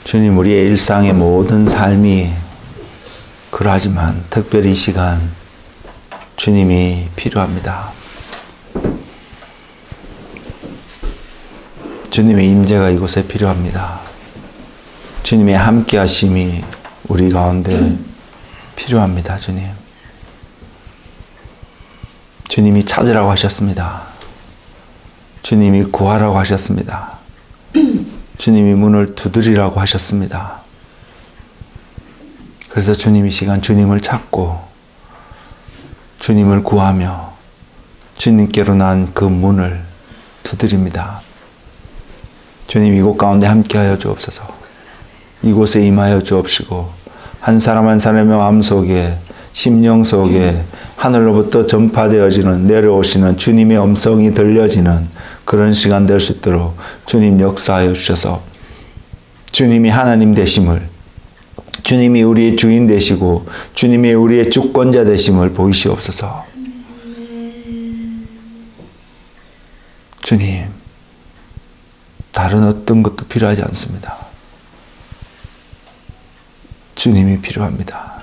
주님, 우리의 일상의 모든 삶이 그러하지만 특별히 이 시간 주님이 필요합니다. 주님의 임재가 이곳에 필요합니다. 주님의 함께 하심이 우리 가운데 필요합니다. 주님. 주님이 찾으라고 하셨습니다. 주님이 구하라고 하셨습니다. 주님이 문을 두드리라고 하셨습니다. 그래서 주님 이 시간 주님을 찾고 주님을 구하며 주님께로 난 그 문을 두드립니다. 주님, 이곳 가운데 함께하여 주옵소서. 이곳에 임하여 주옵시고 한 사람 한 사람의 마음속에 심령 속에 하늘로부터 전파되어지는 내려오시는 주님의 음성이 들려지는 그런 시간 될 수 있도록 주님 역사하여 주셔서 주님이 하나님 되심을, 주님이 우리의 주인 되시고 주님이 우리의 주권자 되심을 보이시옵소서. 주님, 다른 어떤 것도 필요하지 않습니다. 주님이 필요합니다.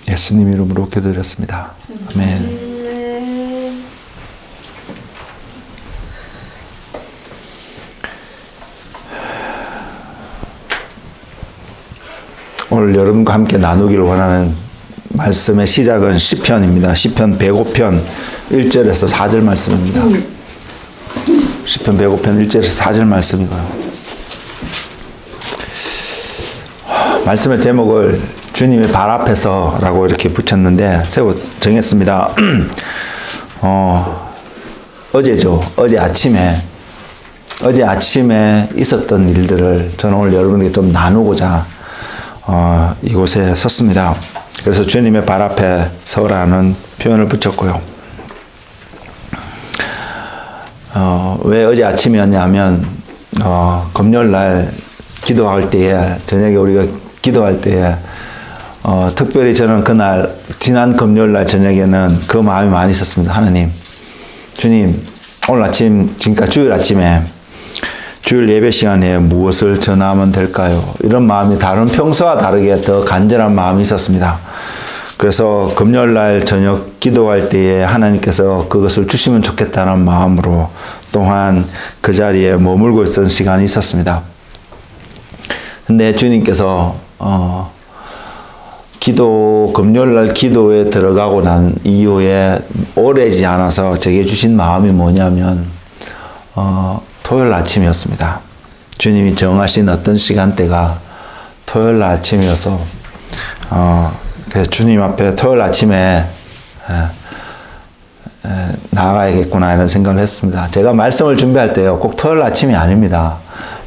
예수님 이름으로 기도드렸습니다. 아멘. 오늘 여러분과 함께 나누기를 원하는 말씀의 시작은 시편입니다. 시편 105편 1절에서 4절 말씀입니다. 시편 105편 1절에서 4절 말씀이고요. 말씀의 제목을 주님의 발 앞에서 라고 이렇게 붙였는데 정했습니다. 어제죠. 어제 아침에 있었던 일들을 저는 오늘 여러분에게 좀 나누고자 이곳에 섰습니다. 그래서 주님의 발 앞에 서라는 표현을 붙였고요. 왜 어제 아침이었냐면 금요일날 기도할 때에, 저녁에 우리가 기도할 때에 특별히 저는 그날 지난 금요일날 저녁에는 그 마음이 많이 있었습니다. 하나님, 주님, 오늘 아침, 지금까지 주일 아침에 주일 예배 시간에 무엇을 전하면 될까요? 이런 마음이 평소와 다르게 더 간절한 마음이 있었습니다. 그래서 금요일날 저녁 기도할 때에 하나님께서 그것을 주시면 좋겠다는 마음으로 또한 그 자리에 머물고 있던 시간이 있었습니다. 근데 주님께서 금요일날 기도에 들어가고 난 이후에 오래지 않아서 제게 주신 마음이 뭐냐면 토요일 아침이었습니다. 주님이 정하신 어떤 시간대가 토요일 아침이어서 그래서 주님 앞에 토요일 아침에 나아가야겠구나 이런 생각을 했습니다. 제가 말씀을 준비할 때요, 꼭 토요일 아침이 아닙니다.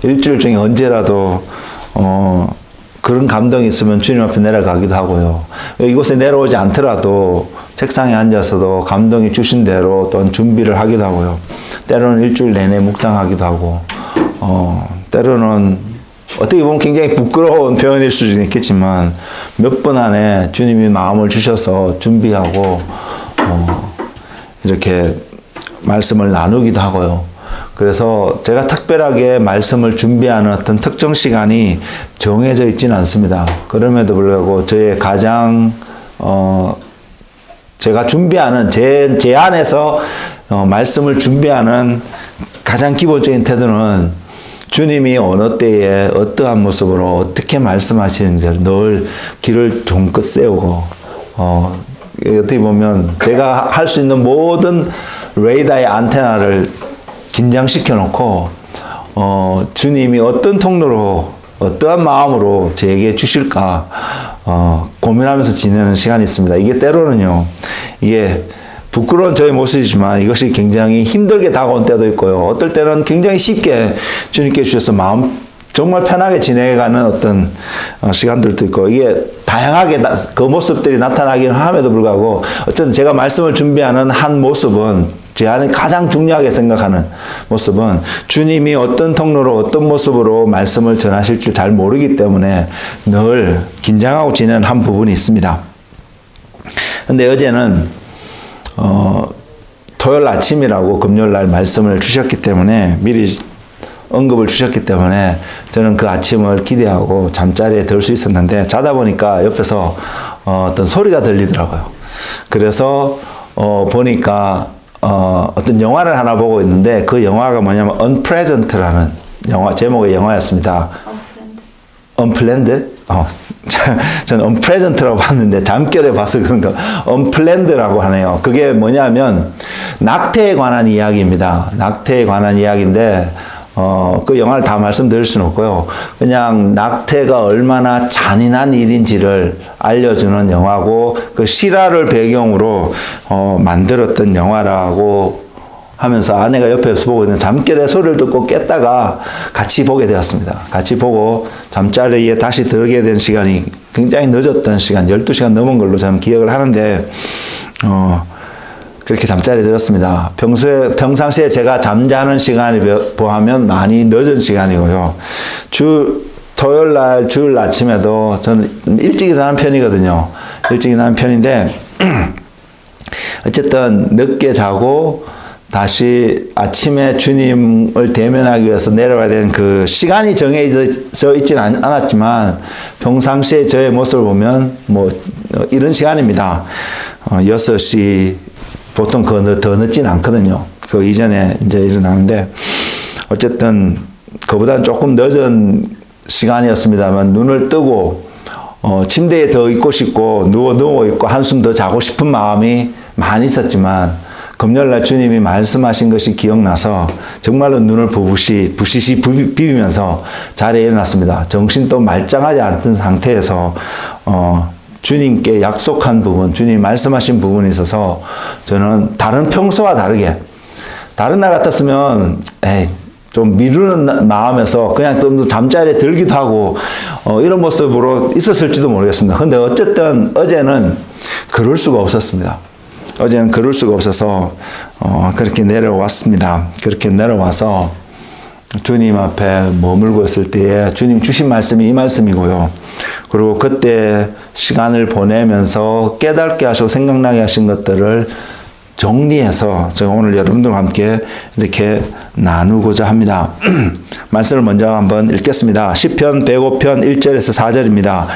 일주일 중에 언제라도 그런 감동이 있으면 주님 앞에 내려가기도 하고요. 이곳에 내려오지 않더라도 책상에 앉아서도 감동이 주신 대로 또는 준비를 하기도 하고요. 때로는 일주일 내내 묵상하기도 하고, 때로는 어떻게 보면 굉장히 부끄러운 표현일 수도 있겠지만 몇 번 안에 주님이 마음을 주셔서 준비하고 이렇게 말씀을 나누기도 하고요. 그래서 제가 특별하게 말씀을 준비하는 어떤 특정 시간이 정해져 있지는 않습니다. 그럼에도 불구하고 저의 가장 제가 준비하는 제 안에서 말씀을 준비하는 가장 기본적인 태도는 주님이 어느 때에 어떠한 모습으로 어떻게 말씀하시는지를 늘 귀를 종긋 세우고 어떻게 보면 제가 할 수 있는 모든 레이더의 안테나를 긴장시켜 놓고 주님이 어떤 통로로 어떠한 마음으로 제게 주실까 고민하면서 지내는 시간이 있습니다. 이게 때로는요, 이게 부끄러운 저의 모습이지만 이것이 굉장히 힘들게 다가온 때도 있고요. 어떨 때는 굉장히 쉽게 주님께 주셔서 마음 정말 편하게 지내가는 어떤 시간들도 있고, 이게 다양하게 그 모습들이 나타나기는 함에도 불구하고 어쨌든 제가 말씀을 준비하는 한 모습은, 제 안에 가장 중요하게 생각하는 모습은 주님이 어떤 통로로 어떤 모습으로 말씀을 전하실 줄 잘 모르기 때문에 늘 긴장하고 지내는 한 부분이 있습니다. 근데 어제는 토요일 아침이라고 금요일 날 말씀을 주셨기 때문에 미리 언급을 주셨기 때문에 저는 그 아침을 기대하고 잠자리에 들 수 있었는데 자다 보니까 옆에서 어떤 소리가 들리더라고요. 그래서 보니까 어떤 영화를 하나 보고 있는데 그 영화가 뭐냐면 Unpleasant라는 영화 제목의 영화였습니다. Unplanned? 저는 Unpleasant라고 봤는데 잠결에 봐서 그런가 Unplanned라고 하네요. 그게 뭐냐면 낙태에 관한 이야기입니다. 낙태에 관한 이야기인데 그 영화를 다 말씀드릴 수는 없고요. 그냥 낙태가 얼마나 잔인한 일인지를 알려주는 영화고 그 실화를 배경으로 만들었던 영화라고 하면서 아내가 옆에서 보고 있는 잠결에 소리를 듣고 깼다가 같이 보게 되었습니다. 같이 보고 잠자리에 다시 들게 된 시간이 굉장히 늦었던 시간, 12시간 넘은 걸로 저는 기억을 하는데 그렇게 잠자리에 들었습니다. 평상시에 제가 잠자는 시간이 보하면 많이 늦은 시간이고요. 토요일 날, 주일 아침에도 저는 일찍 일어나는 편이거든요. 일찍 일어나는 편인데, 어쨌든 늦게 자고, 다시 아침에 주님을 대면하기 위해서 내려가야 되는 그 시간이 정해져 있지는 않았지만, 평상시에 저의 모습을 보면, 이런 시간입니다. 6시, 보통 더 늦진 않거든요. 그 이전에 이제 일어나는데, 어쨌든, 그보다는 조금 늦은 시간이었습니다만, 눈을 뜨고, 침대에 더 있고 싶고, 누워 있고, 한숨 더 자고 싶은 마음이 많이 있었지만, 금요일날 주님이 말씀하신 것이 기억나서, 정말로 눈을 부시시 비비면서 자리에 일어났습니다. 정신도 말짱하지 않던 상태에서, 주님께 약속한 부분, 주님이 말씀하신 부분이 있어서 저는 평소와 다르게, 다른 날 같았으면, 좀 미루는 마음에서 그냥 좀 잠자리에 들기도 하고, 이런 모습으로 있었을지도 모르겠습니다. 근데 어쨌든 어제는 그럴 수가 없었습니다. 어제는 그럴 수가 없어서, 그렇게 내려왔습니다. 그렇게 내려와서 주님 앞에 머물고 있을 때에 주님 주신 말씀이 이 말씀이고요. 그리고 그때 시간을 보내면서 깨닫게 하시고 생각나게 하신 것들을 정리해서 제가 오늘 여러분들과 함께 이렇게 나누고자 합니다. 말씀을 먼저 한번 읽겠습니다. 시편 105편 1절에서 4절입니다.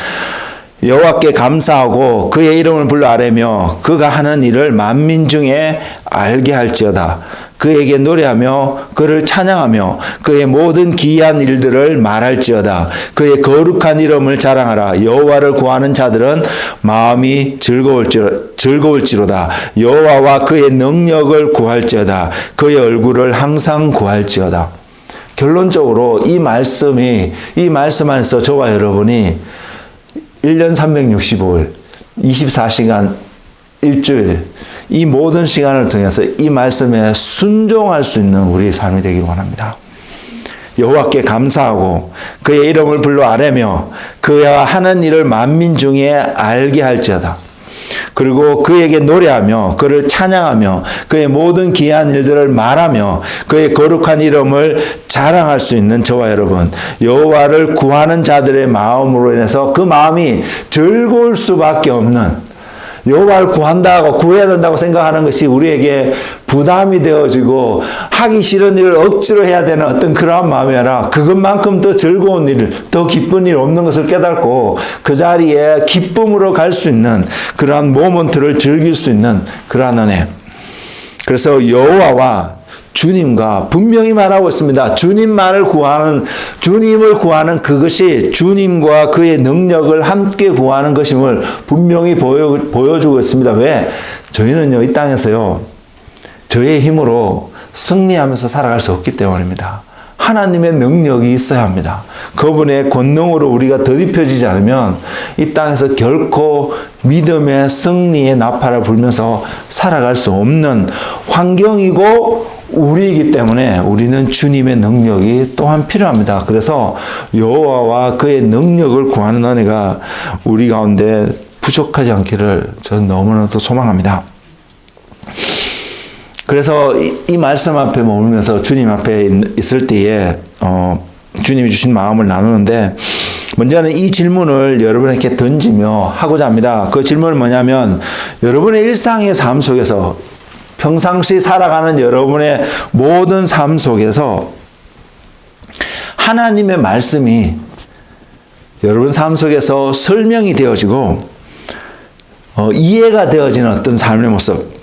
여호와께 감사하고 그의 이름을 불러 아뢰며 그가 하는 일을 만민 중에 알게 할지어다. 그에게 노래하며 그를 찬양하며 그의 모든 기이한 일들을 말할지어다. 그의 거룩한 이름을 자랑하라. 여호와를 구하는 자들은 마음이 즐거울지로다. 여호와와 그의 능력을 구할지어다. 그의 얼굴을 항상 구할지어다. 결론적으로 이 말씀 안에서 저와 여러분이 1년 365일, 24시간, 일주일, 이 모든 시간을 통해서 이 말씀에 순종할 수 있는 우리의 삶이 되기를 원합니다. 여호와께 감사하고 그의 이름을 불러 아뢰며 그가 하는 일을 만민 중에 알게 할지어다. 그리고 그에게 노래하며 그를 찬양하며 그의 모든 기이한 일들을 말하며 그의 거룩한 이름을 자랑할 수 있는 저와 여러분, 여호와를 구하는 자들의 마음으로 인해서 그 마음이 즐거울 수밖에 없는, 여호와를 구한다고 구해야 된다고 생각하는 것이 우리에게 부담이 되어지고 하기 싫은 일을 억지로 해야 되는 어떤 그러한 마음이 아니라 그것만큼 더 즐거운 일, 더 기쁜 일 없는 것을 깨닫고 그 자리에 기쁨으로 갈 수 있는 그러한 모먼트를 즐길 수 있는 그러한 은혜. 그래서 여호와와 주님과 분명히 말하고 있습니다. 주님을 구하는 그것이 주님과 그의 능력을 함께 구하는 것임을 분명히 보여주고 있습니다. 왜? 저희는요, 이 땅에서요, 저의 힘으로 승리하면서 살아갈 수 없기 때문입니다. 하나님의 능력이 있어야 합니다. 그분의 권능으로 우리가 더딥혀지지 않으면 이 땅에서 결코 믿음의 승리의 나팔을 불면서 살아갈 수 없는 환경이고 우리이기 때문에 우리는 주님의 능력이 또한 필요합니다. 그래서 여호와와 그의 능력을 구하는 은혜가 우리 가운데 부족하지 않기를 저는 너무나도 소망합니다. 그래서 이 말씀 앞에 머물면서 주님 앞에 있을 때에 주님이 주신 마음을 나누는데, 먼저는 이 질문을 여러분에게 던지며 하고자 합니다. 그 질문은 뭐냐면, 여러분의 일상의 삶 속에서 평상시 살아가는 여러분의 모든 삶 속에서 하나님의 말씀이 여러분 삶 속에서 설명이 되어지고 이해가 되어지는 어떤 삶의 모습,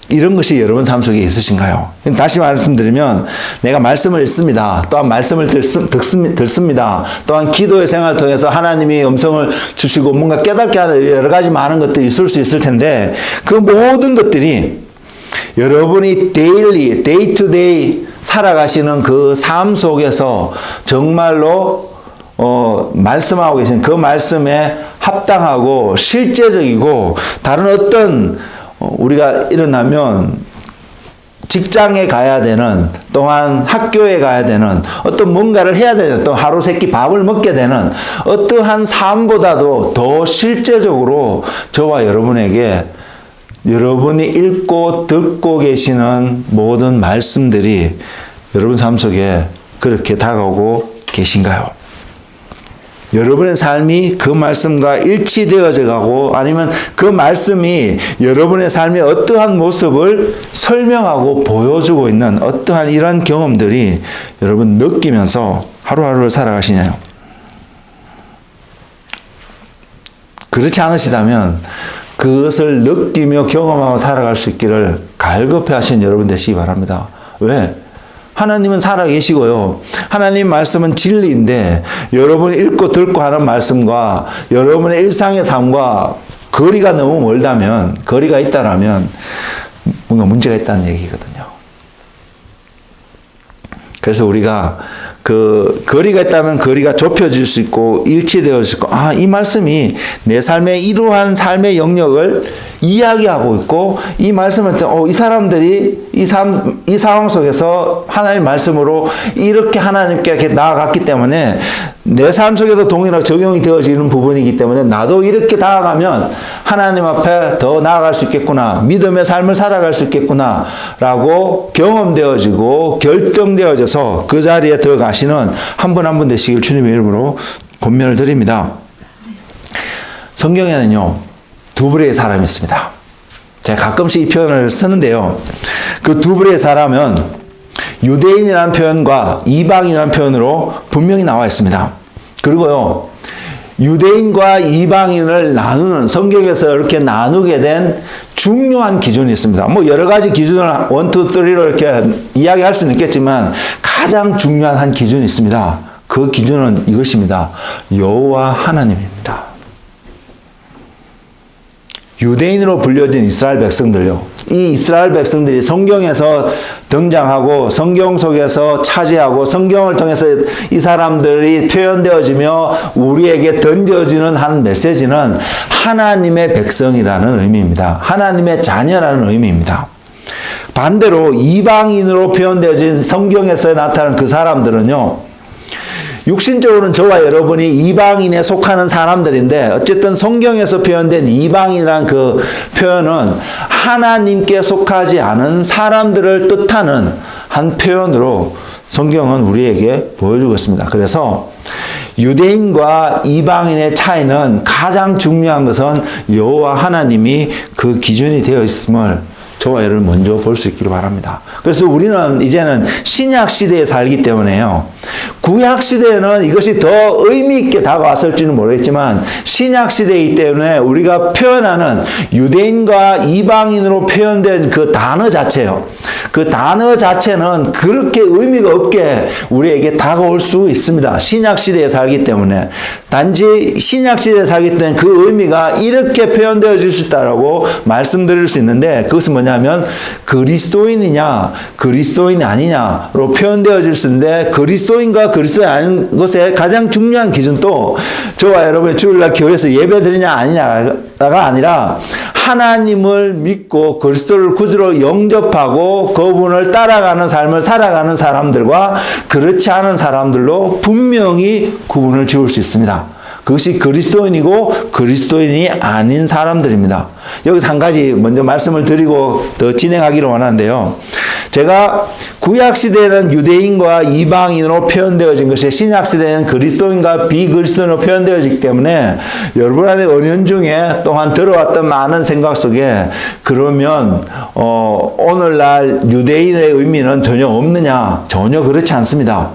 이런 것이 여러분 삶 속에 있으신가요? 다시 말씀드리면 내가 말씀을 읽습니다. 또한 말씀을 듣습니다. 또한 기도의 생활을 통해서 하나님이 음성을 주시고 뭔가 깨닫게 하는 여러 가지 많은 것들이 있을 수 있을 텐데 그 모든 것들이 여러분이 데일리, 데이 투 데이 살아가시는 그 삶 속에서 정말로 말씀하고 계신 그 말씀에 합당하고 실제적이고 다른 어떤 우리가 일어나면 직장에 가야 되는 또한 학교에 가야 되는 어떤 뭔가를 해야 되는 또 하루 세끼 밥을 먹게 되는 어떠한 삶보다도 더 실제적으로 저와 여러분에게 여러분이 읽고 듣고 계시는 모든 말씀들이 여러분 삶 속에 그렇게 다가오고 계신가요? 여러분의 삶이 그 말씀과 일치되어져 가고 아니면 그 말씀이 여러분의 삶의 어떠한 모습을 설명하고 보여주고 있는 어떠한 이런 경험들이 여러분 느끼면서 하루하루를 살아가시나요? 그렇지 않으시다면 그것을 느끼며 경험하고 살아갈 수 있기를 갈급해 하시는 여러분 되시기 바랍니다. 왜? 하나님은 살아계시고요. 하나님 말씀은 진리인데 여러분이 읽고 듣고 하는 말씀과 여러분의 일상의 삶과 거리가 너무 멀다면, 거리가 있다라면 뭔가 문제가 있다는 얘기거든요. 그래서 우리가 그 거리가 있다면 거리가 좁혀질 수 있고 일치되어질 수 있고 이 말씀이 내 삶의 이러한 삶의 영역을 이야기하고 있고 이 말씀을 이 사람들이 이 상황 속에서 하나님의 말씀으로 이렇게 하나님께 이렇게 나아갔기 때문에 내 삶 속에도 동일하게 적용이 되어지는 부분이기 때문에 나도 이렇게 다가가면 하나님 앞에 더 나아갈 수 있겠구나, 믿음의 삶을 살아갈 수 있겠구나 라고 경험되어지고 결정되어져서 그 자리에 들어가시는 한 분 한 분 되시길 주님의 이름으로 권면을 드립니다. 성경에는요 두 부류의 사람이 있습니다. 제가 가끔씩 이 표현을 쓰는데요. 그 두 부류의 사람은 유대인이라는 표현과 이방인이라는 표현으로 분명히 나와 있습니다. 그리고요, 유대인과 이방인을 나누는, 성경에서 이렇게 나누게 된 중요한 기준이 있습니다. 뭐 여러 가지 기준을 1, 2, 3로 이렇게 이야기할 수는 있겠지만 가장 중요한 한 기준이 있습니다. 그 기준은 이것입니다. 여호와 하나님입니다. 유대인으로 불려진 이스라엘 백성들요. 이 이스라엘 백성들이 성경에서 등장하고 성경 속에서 차지하고 성경을 통해서 이 사람들이 표현되어지며 우리에게 던져지는 한 메시지는 하나님의 백성이라는 의미입니다. 하나님의 자녀라는 의미입니다. 반대로 이방인으로 표현되어진 성경에서 나타나는 그 사람들은요. 육신적으로는 저와 여러분이 이방인에 속하는 사람들인데 어쨌든 성경에서 표현된 이방인이라는 그 표현은 하나님께 속하지 않은 사람들을 뜻하는 한 표현으로 성경은 우리에게 보여주고 있습니다. 그래서 유대인과 이방인의 차이는 가장 중요한 것은 여호와 하나님이 그 기준이 되어 있음을 저와 여러분 먼저 볼 수 있기를 바랍니다. 그래서 우리는 이제는 신약 시대에 살기 때문에요. 구약 시대에는 이것이 더 의미 있게 다가왔을지는 모르겠지만 신약 시대이기 때문에 우리가 표현하는 유대인과 이방인으로 표현된 그 단어 자체요. 그 단어 자체는 그렇게 의미가 없게 우리에게 다가올 수 있습니다. 신약 시대에 살기 때문에. 단지 신약 시대에 살기 때문에 그 의미가 이렇게 표현되어질 수 있다라고 말씀드릴 수 있는데 그것은 뭐냐면 그리스도인이냐 그리스도인이 아니냐로 표현되어질 수 있는데 그리스도인과 그리스도인이 아닌 것의 가장 중요한 기준도 저와 여러분의 주일날 교회에서 예배 드리냐 아니냐가 아니라 하나님을 믿고 그리스도를 구주로 영접하고 그분을 따라가는 삶을 살아가는 사람들과 그렇지 않은 사람들로 분명히 구분을 지을 수 있습니다. 그것이 그리스도인이고 그리스도인이 아닌 사람들입니다. 여기서 한 가지 먼저 말씀을 드리고 더 진행하기를 원하는데요. 제가 구약시대에는 유대인과 이방인으로 표현되어진 것이 신약시대에는 그리스도인과 비그리스도인으로 표현되어지기 때문에 여러분의 은연 중에 또한 들어왔던 많은 생각 속에 그러면 오늘날 유대인의 의미는 전혀 없느냐? 전혀 그렇지 않습니다.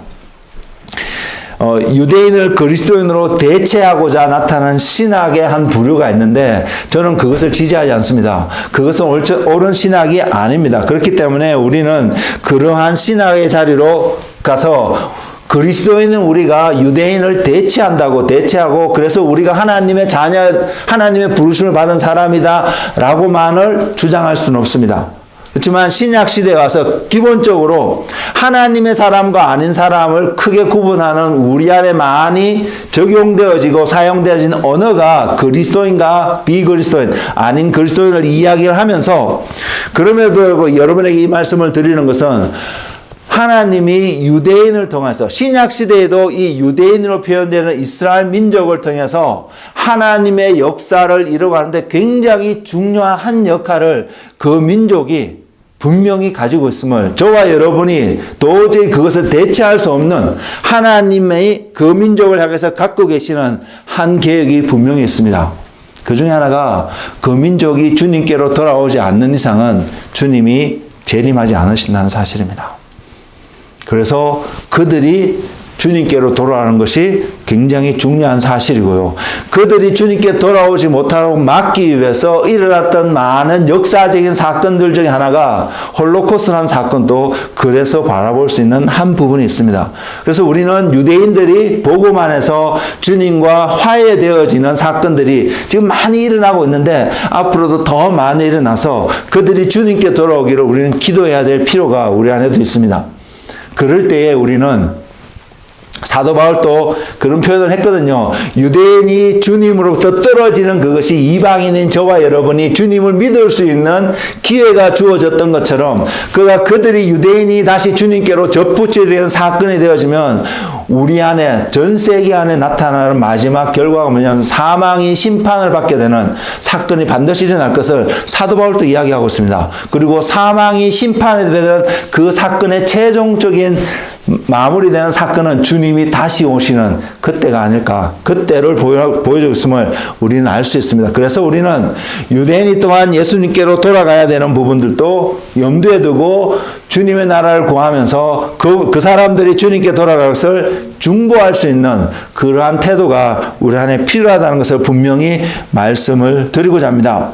유대인을 그리스도인으로 대체하고자 나타난 신학의 한 부류가 있는데 저는 그것을 지지하지 않습니다. 그것은 옳은 신학이 아닙니다. 그렇기 때문에 우리는 그러한 신학의 자리로 가서 그리스도인은 우리가 유대인을 대체하고 그래서 우리가 하나님의 자녀, 하나님의 부르심을 받은 사람이다 라고만을 주장할 수는 없습니다. 그렇지만 신약시대에 와서 기본적으로 하나님의 사람과 아닌 사람을 크게 구분하는 우리 안에 많이 적용되어지고 사용되어진 언어가 그리스도인과 비그리스도인, 아닌 그리스도인을 이야기를 하면서 그럼에도 불구하고 여러분에게 이 말씀을 드리는 것은 하나님이 유대인을 통해서 신약시대에도 이 유대인으로 표현되는 이스라엘 민족을 통해서 하나님의 역사를 이루어가는데 굉장히 중요한 한 역할을 그 민족이 분명히 가지고 있음을 저와 여러분이 도저히 그것을 대체할 수 없는 하나님의 그 민족을 향해서 갖고 계시는 한 계획이 분명히 있습니다. 그 중에 하나가 그 민족이 주님께로 돌아오지 않는 이상은 주님이 재림하지 않으신다는 사실입니다. 그래서 그들이 주님께로 돌아가는 것이 굉장히 중요한 사실이고요. 그들이 주님께 돌아오지 못하고 막기 위해서 일어났던 많은 역사적인 사건들 중에 하나가 홀로코스트라는 사건도 그래서 바라볼 수 있는 한 부분이 있습니다. 그래서 우리는 유대인들이 복음 안에서 주님과 화해되어지는 사건들이 지금 많이 일어나고 있는데 앞으로도 더 많이 일어나서 그들이 주님께 돌아오기를 우리는 기도해야 될 필요가 우리 안에도 있습니다. 그럴 때에 우리는 사도 바울도 그런 표현을 했거든요. 유대인이 주님으로부터 떨어지는 그것이 이방인인 저와 여러분이 주님을 믿을 수 있는 기회가 주어졌던 것처럼 그들이 유대인이 다시 주님께로 접붙여야 되는 사건이 되어지면 우리 안에 전 세계 안에 나타나는 마지막 결과가 뭐냐면 사망이 심판을 받게 되는 사건이 반드시 일어날 것을 사도 바울도 이야기하고 있습니다. 그리고 사망이 심판에 되는 그 사건의 최종적인 마무리되는 사건은 주님이 다시 오시는 그때가 아닐까. 그때를 보여주고 있음을 우리는 알 수 있습니다. 그래서 우리는 유대인이 또한 예수님께로 돌아가야 되는 부분들도 염두에 두고 주님의 나라를 구하면서 그 사람들이 주님께 돌아갈 것을 중보할 수 있는 그러한 태도가 우리 안에 필요하다는 것을 분명히 말씀을 드리고자 합니다.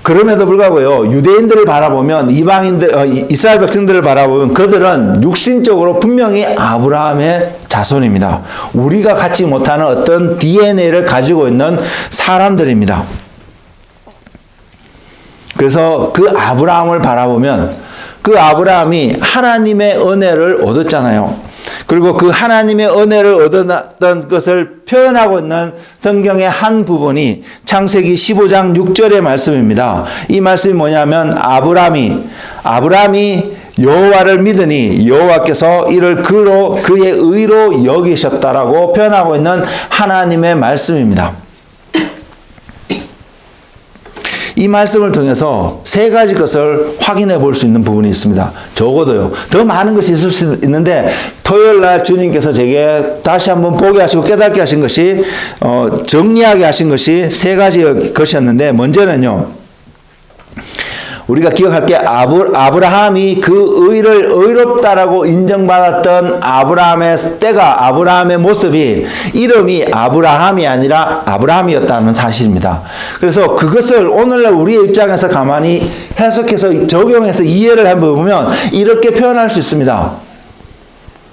그럼에도 불구하고요, 유대인들을 바라보면, 이스라엘 백성들을 바라보면 그들은 육신적으로 분명히 아브라함의 자손입니다. 우리가 갖지 못하는 어떤 DNA를 가지고 있는 사람들입니다. 그래서 그 아브라함을 바라보면 그 아브라함이 하나님의 은혜를 얻었잖아요. 그리고 그 하나님의 은혜를 얻었던 것을 표현하고 있는 성경의 한 부분이 창세기 15장 6절의 말씀입니다. 이 말씀이 뭐냐면 아브라함이 여호와를 믿으니 여호와께서 이를 그의 의로 여기셨다라고 표현하고 있는 하나님의 말씀입니다. 이 말씀을 통해서 세 가지 것을 확인해 볼 수 있는 부분이 있습니다. 적어도요. 더 많은 것이 있을 수 있는데 토요일 날 주님께서 제게 다시 한번 보게 하시고 깨닫게 하신 것이 정리하게 하신 것이 세 가지 것이었는데 먼저는요. 우리가 기억할 게 아브라함이 그 의를 의롭다라고 인정받았던 아브라함의 모습이 이름이 아브라함이 아니라 아브라함이었다는 사실입니다. 그래서 그것을 오늘날 우리의 입장에서 가만히 해석해서 적용해서 이해를 해보면 이렇게 표현할 수 있습니다.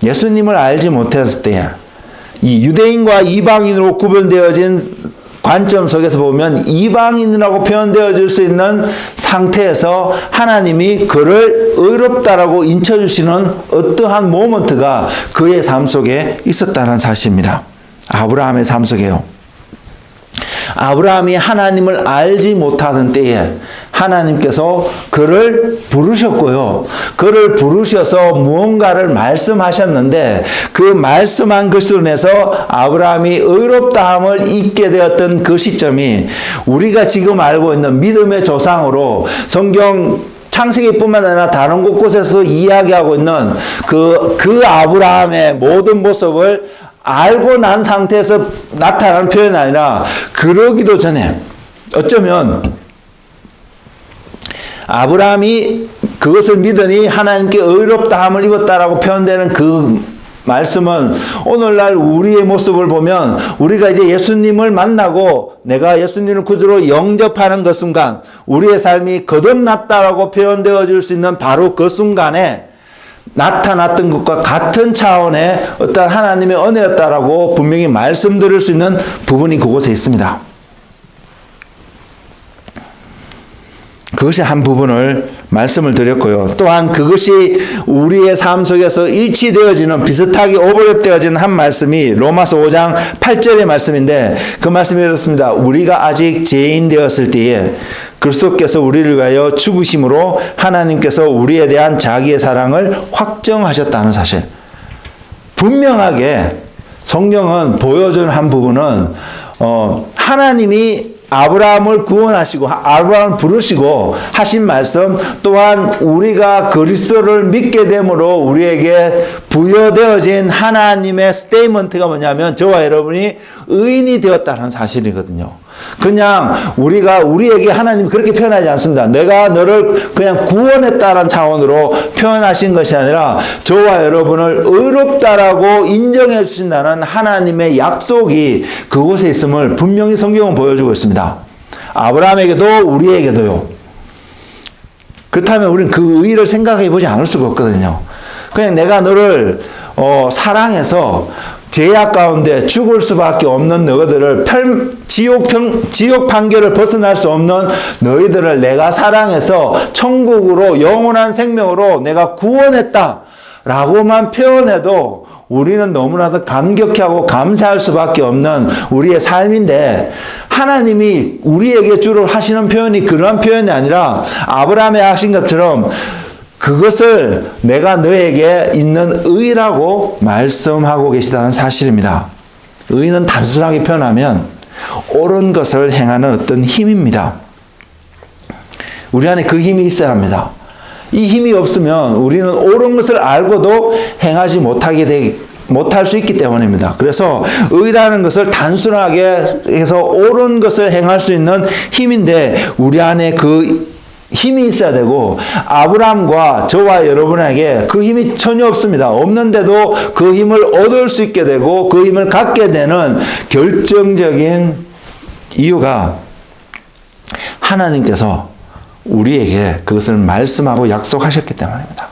예수님을 알지 못했을 때 이 유대인과 이방인으로 구분되어진 관점 속에서 보면 이방인이라고 표현되어질 수 있는 상태에서 하나님이 그를 의롭다라고 인쳐주시는 어떠한 모먼트가 그의 삶 속에 있었다는 사실입니다. 아브라함의 삶 속에요. 아브라함이 하나님을 알지 못하던 때에 하나님께서 그를 부르셨고요. 그를 부르셔서 무언가를 말씀하셨는데 그 말씀한 것으로 인해서 아브라함이 의롭다함을 잊게 되었던 그 시점이 우리가 지금 알고 있는 믿음의 조상으로 성경 창세기뿐만 아니라 다른 곳곳에서 이야기하고 있는 그 아브라함의 모든 모습을 알고 난 상태에서 나타나는 표현이 아니라 그러기도 전에 어쩌면 아브라함이 그것을 믿으니 하나님께 의롭다함을 입었다라고 표현되는 그 말씀은 오늘날 우리의 모습을 보면 우리가 이제 예수님을 만나고 내가 예수님을 구주로 영접하는 그 순간 우리의 삶이 거듭났다라고 표현되어질 수 있는 바로 그 순간에 나타났던 것과 같은 차원의 어떤 하나님의 은혜였다라고 분명히 말씀드릴 수 있는 부분이 그곳에 있습니다. 그것이 한 부분을 말씀을 드렸고요. 또한 그것이 우리의 삶 속에서 일치되어지는 비슷하게 오버랩되어지는 한 말씀이 로마서 5장 8절의 말씀인데 그 말씀이 이렇습니다. 우리가 아직 죄인 되었을 때에 그리스도께서 우리를 위하여 죽으심으로 하나님께서 우리에 대한 자기의 사랑을 확정하셨다는 사실. 분명하게 성경은 보여주는 한 부분은 하나님이 아브라함을 구원하시고 아브라함을 부르시고 하신 말씀 또한 우리가 그리스도를 믿게 됨으로 우리에게 부여되어진 하나님의 스테이먼트가 뭐냐면 저와 여러분이 의인이 되었다는 사실이거든요. 그냥 우리에게 하나님이 그렇게 표현하지 않습니다. 내가 너를 그냥 구원했다는 차원으로 표현하신 것이 아니라 저와 여러분을 의롭다라고 인정해 주신다는 하나님의 약속이 그곳에 있음을 분명히 성경은 보여주고 있습니다. 아브라함에게도 우리에게도요. 그렇다면 우리는 그 의의를 생각해 보지 않을 수가 없거든요. 그냥 내가 너를 사랑해서 죄악 가운데 죽을 수밖에 없는 너희들을 지옥 판결을 벗어날 수 없는 너희들을 내가 사랑해서 천국으로 영원한 생명으로 내가 구원했다 라고만 표현해도 우리는 너무나도 감격하고 감사할 수밖에 없는 우리의 삶인데 하나님이 우리에게 주로 하시는 표현이 그러한 표현이 아니라 아브라함에 하신 것처럼 그것을 내가 너에게 있는 의라고 말씀하고 계시다는 사실입니다. 의는 단순하게 표현하면 옳은 것을 행하는 어떤 힘입니다. 우리 안에 그 힘이 있어야 합니다. 이 힘이 없으면 우리는 옳은 것을 알고도 행하지 못할 수 있기 때문입니다. 그래서 의라는 것을 단순하게 해서 옳은 것을 행할 수 있는 힘인데 우리 안에 그 힘이 있어야 되고 아브라함과 저와 여러분에게 그 힘이 전혀 없습니다. 없는데도 그 힘을 얻을 수 있게 되고 그 힘을 갖게 되는 결정적인 이유가 하나님께서 우리에게 그것을 말씀하고 약속하셨기 때문입니다.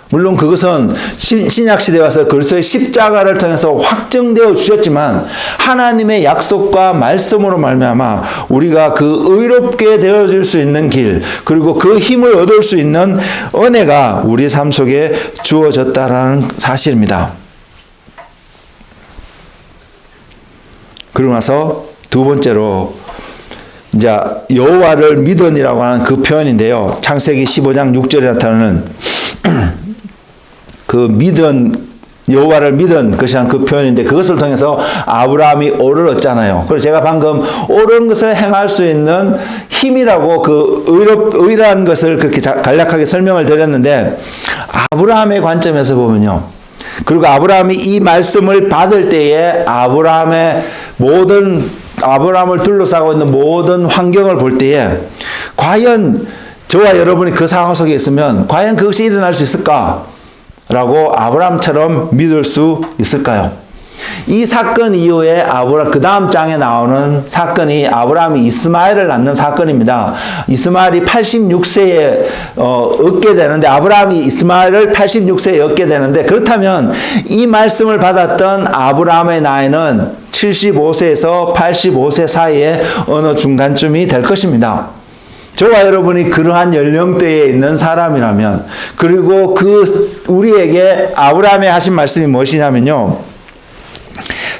물론 그것은 신약시대에 와서 그리스도의 십자가를 통해서 확정되어 주셨지만 하나님의 약속과 말씀으로 말미암아 우리가 그 의롭게 되어질 수 있는 길 그리고 그 힘을 얻을 수 있는 은혜가 우리 삶 속에 주어졌다라는 사실입니다. 그러고 나서 두 번째로 이제 여호와를 믿으니라고 하는 그 표현인데요. 창세기 15장 6절에 나타나는 그 여호와를 믿은 것이란 그 표현인데 그것을 통해서 아브라함이 오를 얻잖아요. 그래서 제가 방금 옳은 것을 행할 수 있는 힘이라고 그 의라는 것을 그렇게 간략하게 설명을 드렸는데 아브라함의 관점에서 보면요. 그리고 아브라함이 이 말씀을 받을 때에 아브라함을 둘러싸고 있는 모든 환경을 볼 때에 과연 저와 여러분이 그 상황 속에 있으면 과연 그것이 일어날 수 있을까? 라고 아브라함처럼 믿을 수 있을까요? 이 사건 이후에 그 다음 장에 나오는 사건이 아브라함이 이스마엘을 낳는 사건입니다. 이스마엘이 86세에 얻게 되는데 아브라함이 이스마엘을 86세에 얻게 되는데 그렇다면 이 말씀을 받았던 아브라함의 나이는 75세에서 85세 사이에 어느 중간쯤이 될 것입니다. 저와 여러분이 그러한 연령대에 있는 사람이라면 그리고 우리에게 아브라함이 하신 말씀이 무엇이냐면요.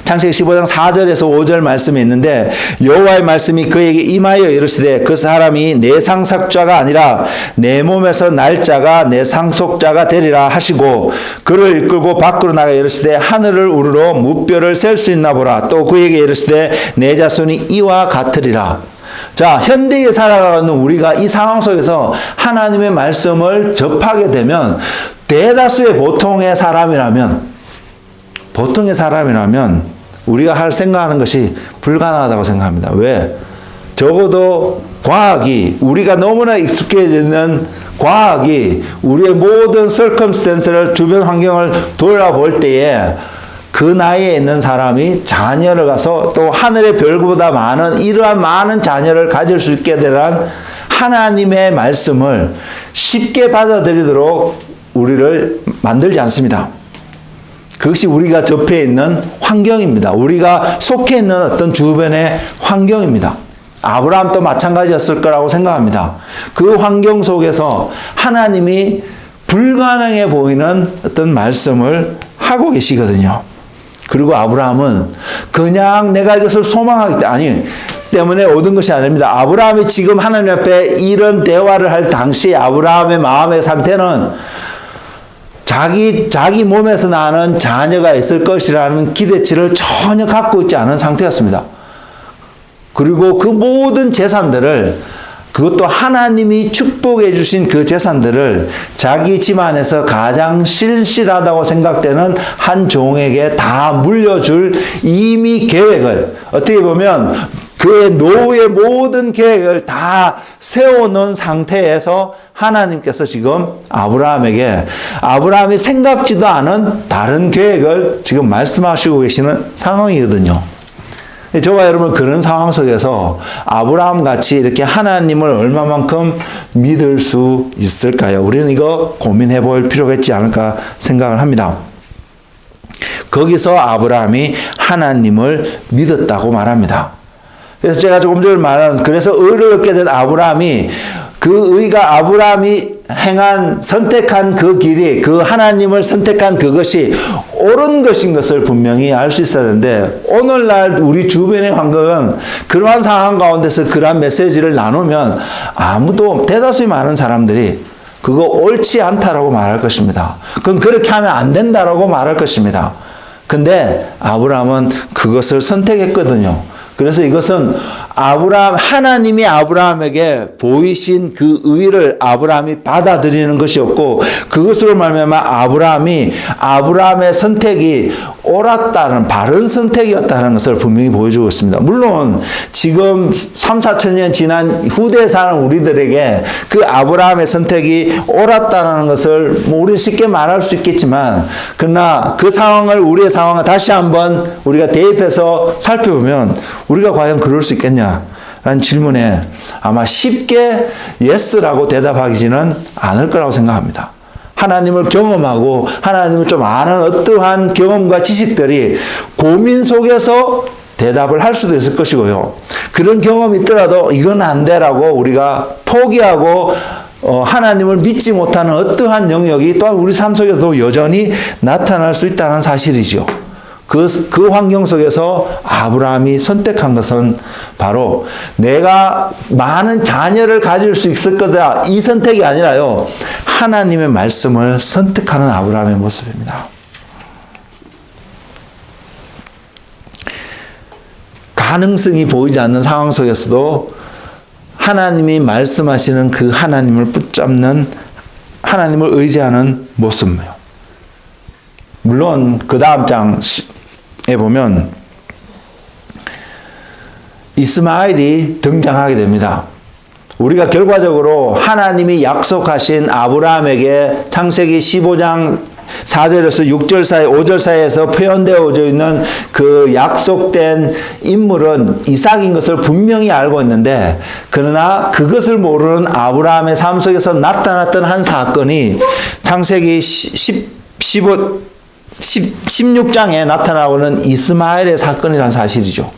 창세기 15장 4절에서 5절 말씀이 있는데 여호와의 말씀이 그에게 임하여 이르시되 그 사람이 내 상속자가 아니라 내 몸에서 날 자가 내 상속자가 되리라 하시고 그를 이끌고 밖으로 나가 이르시되 하늘을 우르러 무뼈를 셀 수 있나 보라. 또 그에게 이르시되 내 자손이 이와 같으리라. 자, 현대에 살아가는 우리가 이 상황 속에서 하나님의 말씀을 접하게 되면 대다수의 보통의 사람이라면 우리가 할 생각하는 것이 불가능하다고 생각합니다. 왜? 적어도 과학이, 우리가 너무나 익숙해지는 과학이 우리의 모든 circumstance를, 주변 환경을 돌아볼 때에 그 나이에 있는 사람이 자녀를 가서 또 하늘의 별보다 많은 이러한 많은 자녀를 가질 수 있게 되란 하나님의 말씀을 쉽게 받아들이도록 우리를 만들지 않습니다. 그것이 우리가 접해 있는 환경입니다. 우리가 속해 있는 어떤 주변의 환경입니다. 아브라함도 마찬가지였을 거라고 생각합니다. 그 환경 속에서 하나님이 불가능해 보이는 어떤 말씀을 하고 계시거든요. 그리고 아브라함은 그냥 내가 이것을 소망하기 때문에 얻은 것이 아닙니다. 아브라함이 지금 하나님 앞에 이런 대화를 할 당시 아브라함의 마음의 상태는 자기 몸에서 나는 자녀가 있을 것이라는 기대치를 전혀 갖고 있지 않은 상태였습니다. 그리고 그 모든 재산들을, 그것도 하나님이 축복해 주신 그 재산들을 자기 집안에서 가장 실실하다고 생각되는 한 종에게 다 물려줄 이미 계획을, 어떻게 보면 그의 노후의 모든 계획을 다 세워놓은 상태에서 하나님께서 지금 아브라함이 생각지도 않은 다른 계획을 지금 말씀하시고 계시는 상황이거든요. 저와 여러분, 그런 상황 속에서 아브라함 같이 이렇게 하나님을 얼마만큼 믿을 수 있을까요? 우리는 이거 고민해 볼 필요가 있지 않을까 생각을 합니다. 거기서 아브라함이 하나님을 믿었다고 말합니다. 그래서 제가 조금 전에 말한, 그래서 의를 얻게 된 아브라함이, 그 의가 아브라함이 선택한 그 길이, 그 하나님을 선택한 그것이 옳은 것인 것을 분명히 알 수 있어야 되는데, 오늘날 우리 주변의 환경은 그러한 상황 가운데서 그러한 메시지를 나누면 대다수의 많은 사람들이 그거 옳지 않다라고 말할 것입니다. 그건 그렇게 하면 안 된다라고 말할 것입니다. 근데 아브라함은 그것을 선택했거든요. 그래서 이것은 하나님이 아브라함에게 보이신 그 의를 아브라함이 받아들이는 것이었고, 그것으로 말미암아 아브라함의 선택이 옳았다는, 바른 선택이었다는 것을 분명히 보여주고 있습니다. 물론 지금 3, 4천 년 지난 후대에 사는 우리들에게 그 아브라함의 선택이 옳았다는 것을 우리는 쉽게 말할 수 있겠지만, 그러나 그 상황을, 우리의 상황을 다시 한번 우리가 대입해서 살펴보면 우리가 과연 그럴 수 있겠냐 라는 질문에 아마 쉽게 예스라고 대답하기는 않을 거라고 생각합니다. 하나님을 경험하고 하나님을 좀 아는 어떠한 경험과 지식들이 고민 속에서 대답을 할 수도 있을 것이고요. 그런 경험이 있더라도 이건 안 돼라고 우리가 포기하고 하나님을 믿지 못하는 어떠한 영역이 또한 우리 삶 속에서도 여전히 나타날 수 있다는 사실이죠. 그 환경 속에서 아브라함이 선택한 것은 바로 내가 많은 자녀를 가질 수 있을 거다, 이 선택이 아니라요, 하나님의 말씀을 선택하는 아브라함의 모습입니다. 가능성이 보이지 않는 상황 속에서도 하나님이 말씀하시는 그 하나님을 붙잡는, 하나님을 의지하는 모습이에요. 물론 그 다음 장에 보면 이스마엘이 등장하게 됩니다. 우리가 결과적으로 하나님이 약속하신 아브라함에게 창세기 15장 4절에서 6절 사이, 5절 사이에서 표현되어져 있는 그 약속된 인물은 이삭인 것을 분명히 알고 있는데, 그러나 그것을 모르는 아브라함의 삶 속에서 나타났던 한 사건이 창세기 16장에 나타나오는 이스마엘의 사건이라는 사실이죠.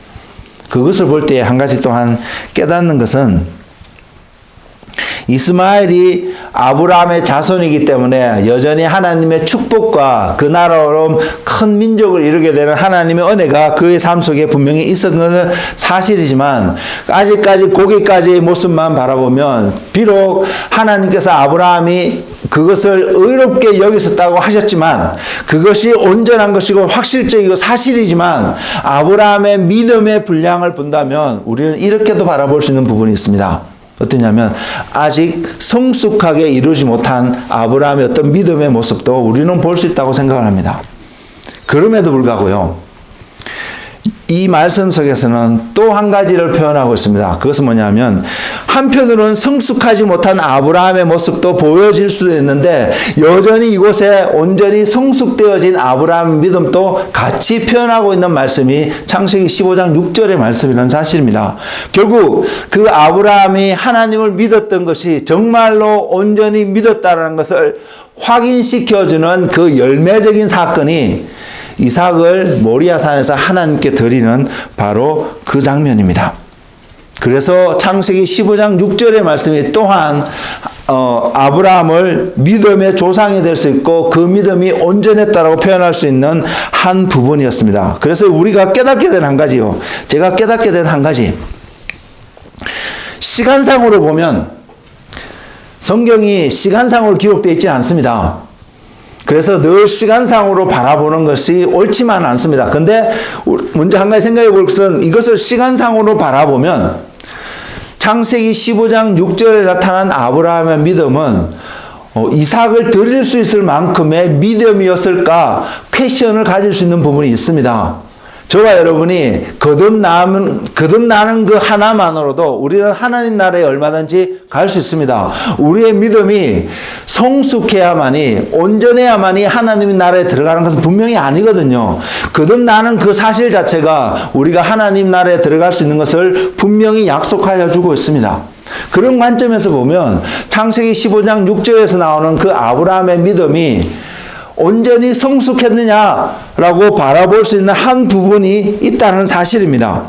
그것을 볼 때 한 가지 또한 깨닫는 것은, 이스마엘이 아브라함의 자손이기 때문에 여전히 하나님의 축복과 그 나라로 큰 민족을 이루게 되는 하나님의 은혜가 그의 삶 속에 분명히 있었던 것은 사실이지만 아직까지 거기까지의 모습만 바라보면 비록 하나님께서 아브라함이 그것을 의롭게 여기셨다고 하셨지만 그것이 온전한 것이고 확실적이고 사실이지만 아브라함의 믿음의 분량을 본다면 우리는 이렇게도 바라볼 수 있는 부분이 있습니다. 어떠냐면 아직 성숙하게 이루지 못한 아브라함의 어떤 믿음의 모습도 우리는 볼 수 있다고 생각을 합니다. 그럼에도 불구하고요. 이 말씀 속에서는 또 한 가지를 표현하고 있습니다. 그것은 뭐냐면 한편으로는 성숙하지 못한 아브라함의 모습도 보여질 수도 있는데 여전히 이곳에 온전히 성숙되어진 아브라함의 믿음도 같이 표현하고 있는 말씀이 창세기 15장 6절의 말씀이라는 사실입니다. 결국 그 아브라함이 하나님을 믿었던 것이 정말로 온전히 믿었다는 것을 확인시켜주는 그 열매적인 사건이 이삭을 모리아산에서 하나님께 드리는 바로 그 장면입니다. 그래서 창세기 15장 6절의 말씀이 또한 아브라함을 믿음의 조상이 될 수 있고 그 믿음이 온전했다라고 표현할 수 있는 한 부분이었습니다. 그래서 우리가 깨닫게 된 한 가지요. 제가 깨닫게 된 한 가지. 시간상으로 보면 성경이 시간상으로 기록되어 있지 않습니다. 그래서 늘 시간상으로 바라보는 것이 옳지만 않습니다. 근데 먼저 한 가지 생각해 볼 것은 이것을 시간상으로 바라보면 창세기 15장 6절에 나타난 아브라함의 믿음은 이삭을 드릴 수 있을 만큼의 믿음이었을까 퀘션을 가질 수 있는 부분이 있습니다. 저와 여러분이 거듭나는 그 하나만으로도 우리는 하나님 나라에 얼마든지 갈 수 있습니다. 우리의 믿음이 성숙해야만이 온전해야만이 하나님 나라에 들어가는 것은 분명히 아니거든요. 거듭나는 그 사실 자체가 우리가 하나님 나라에 들어갈 수 있는 것을 분명히 약속하여 주고 있습니다. 그런 관점에서 보면 창세기 15장 6절에서 나오는 그 아브라함의 믿음이 온전히 성숙했느냐라고 바라볼 수 있는 한 부분이 있다는 사실입니다.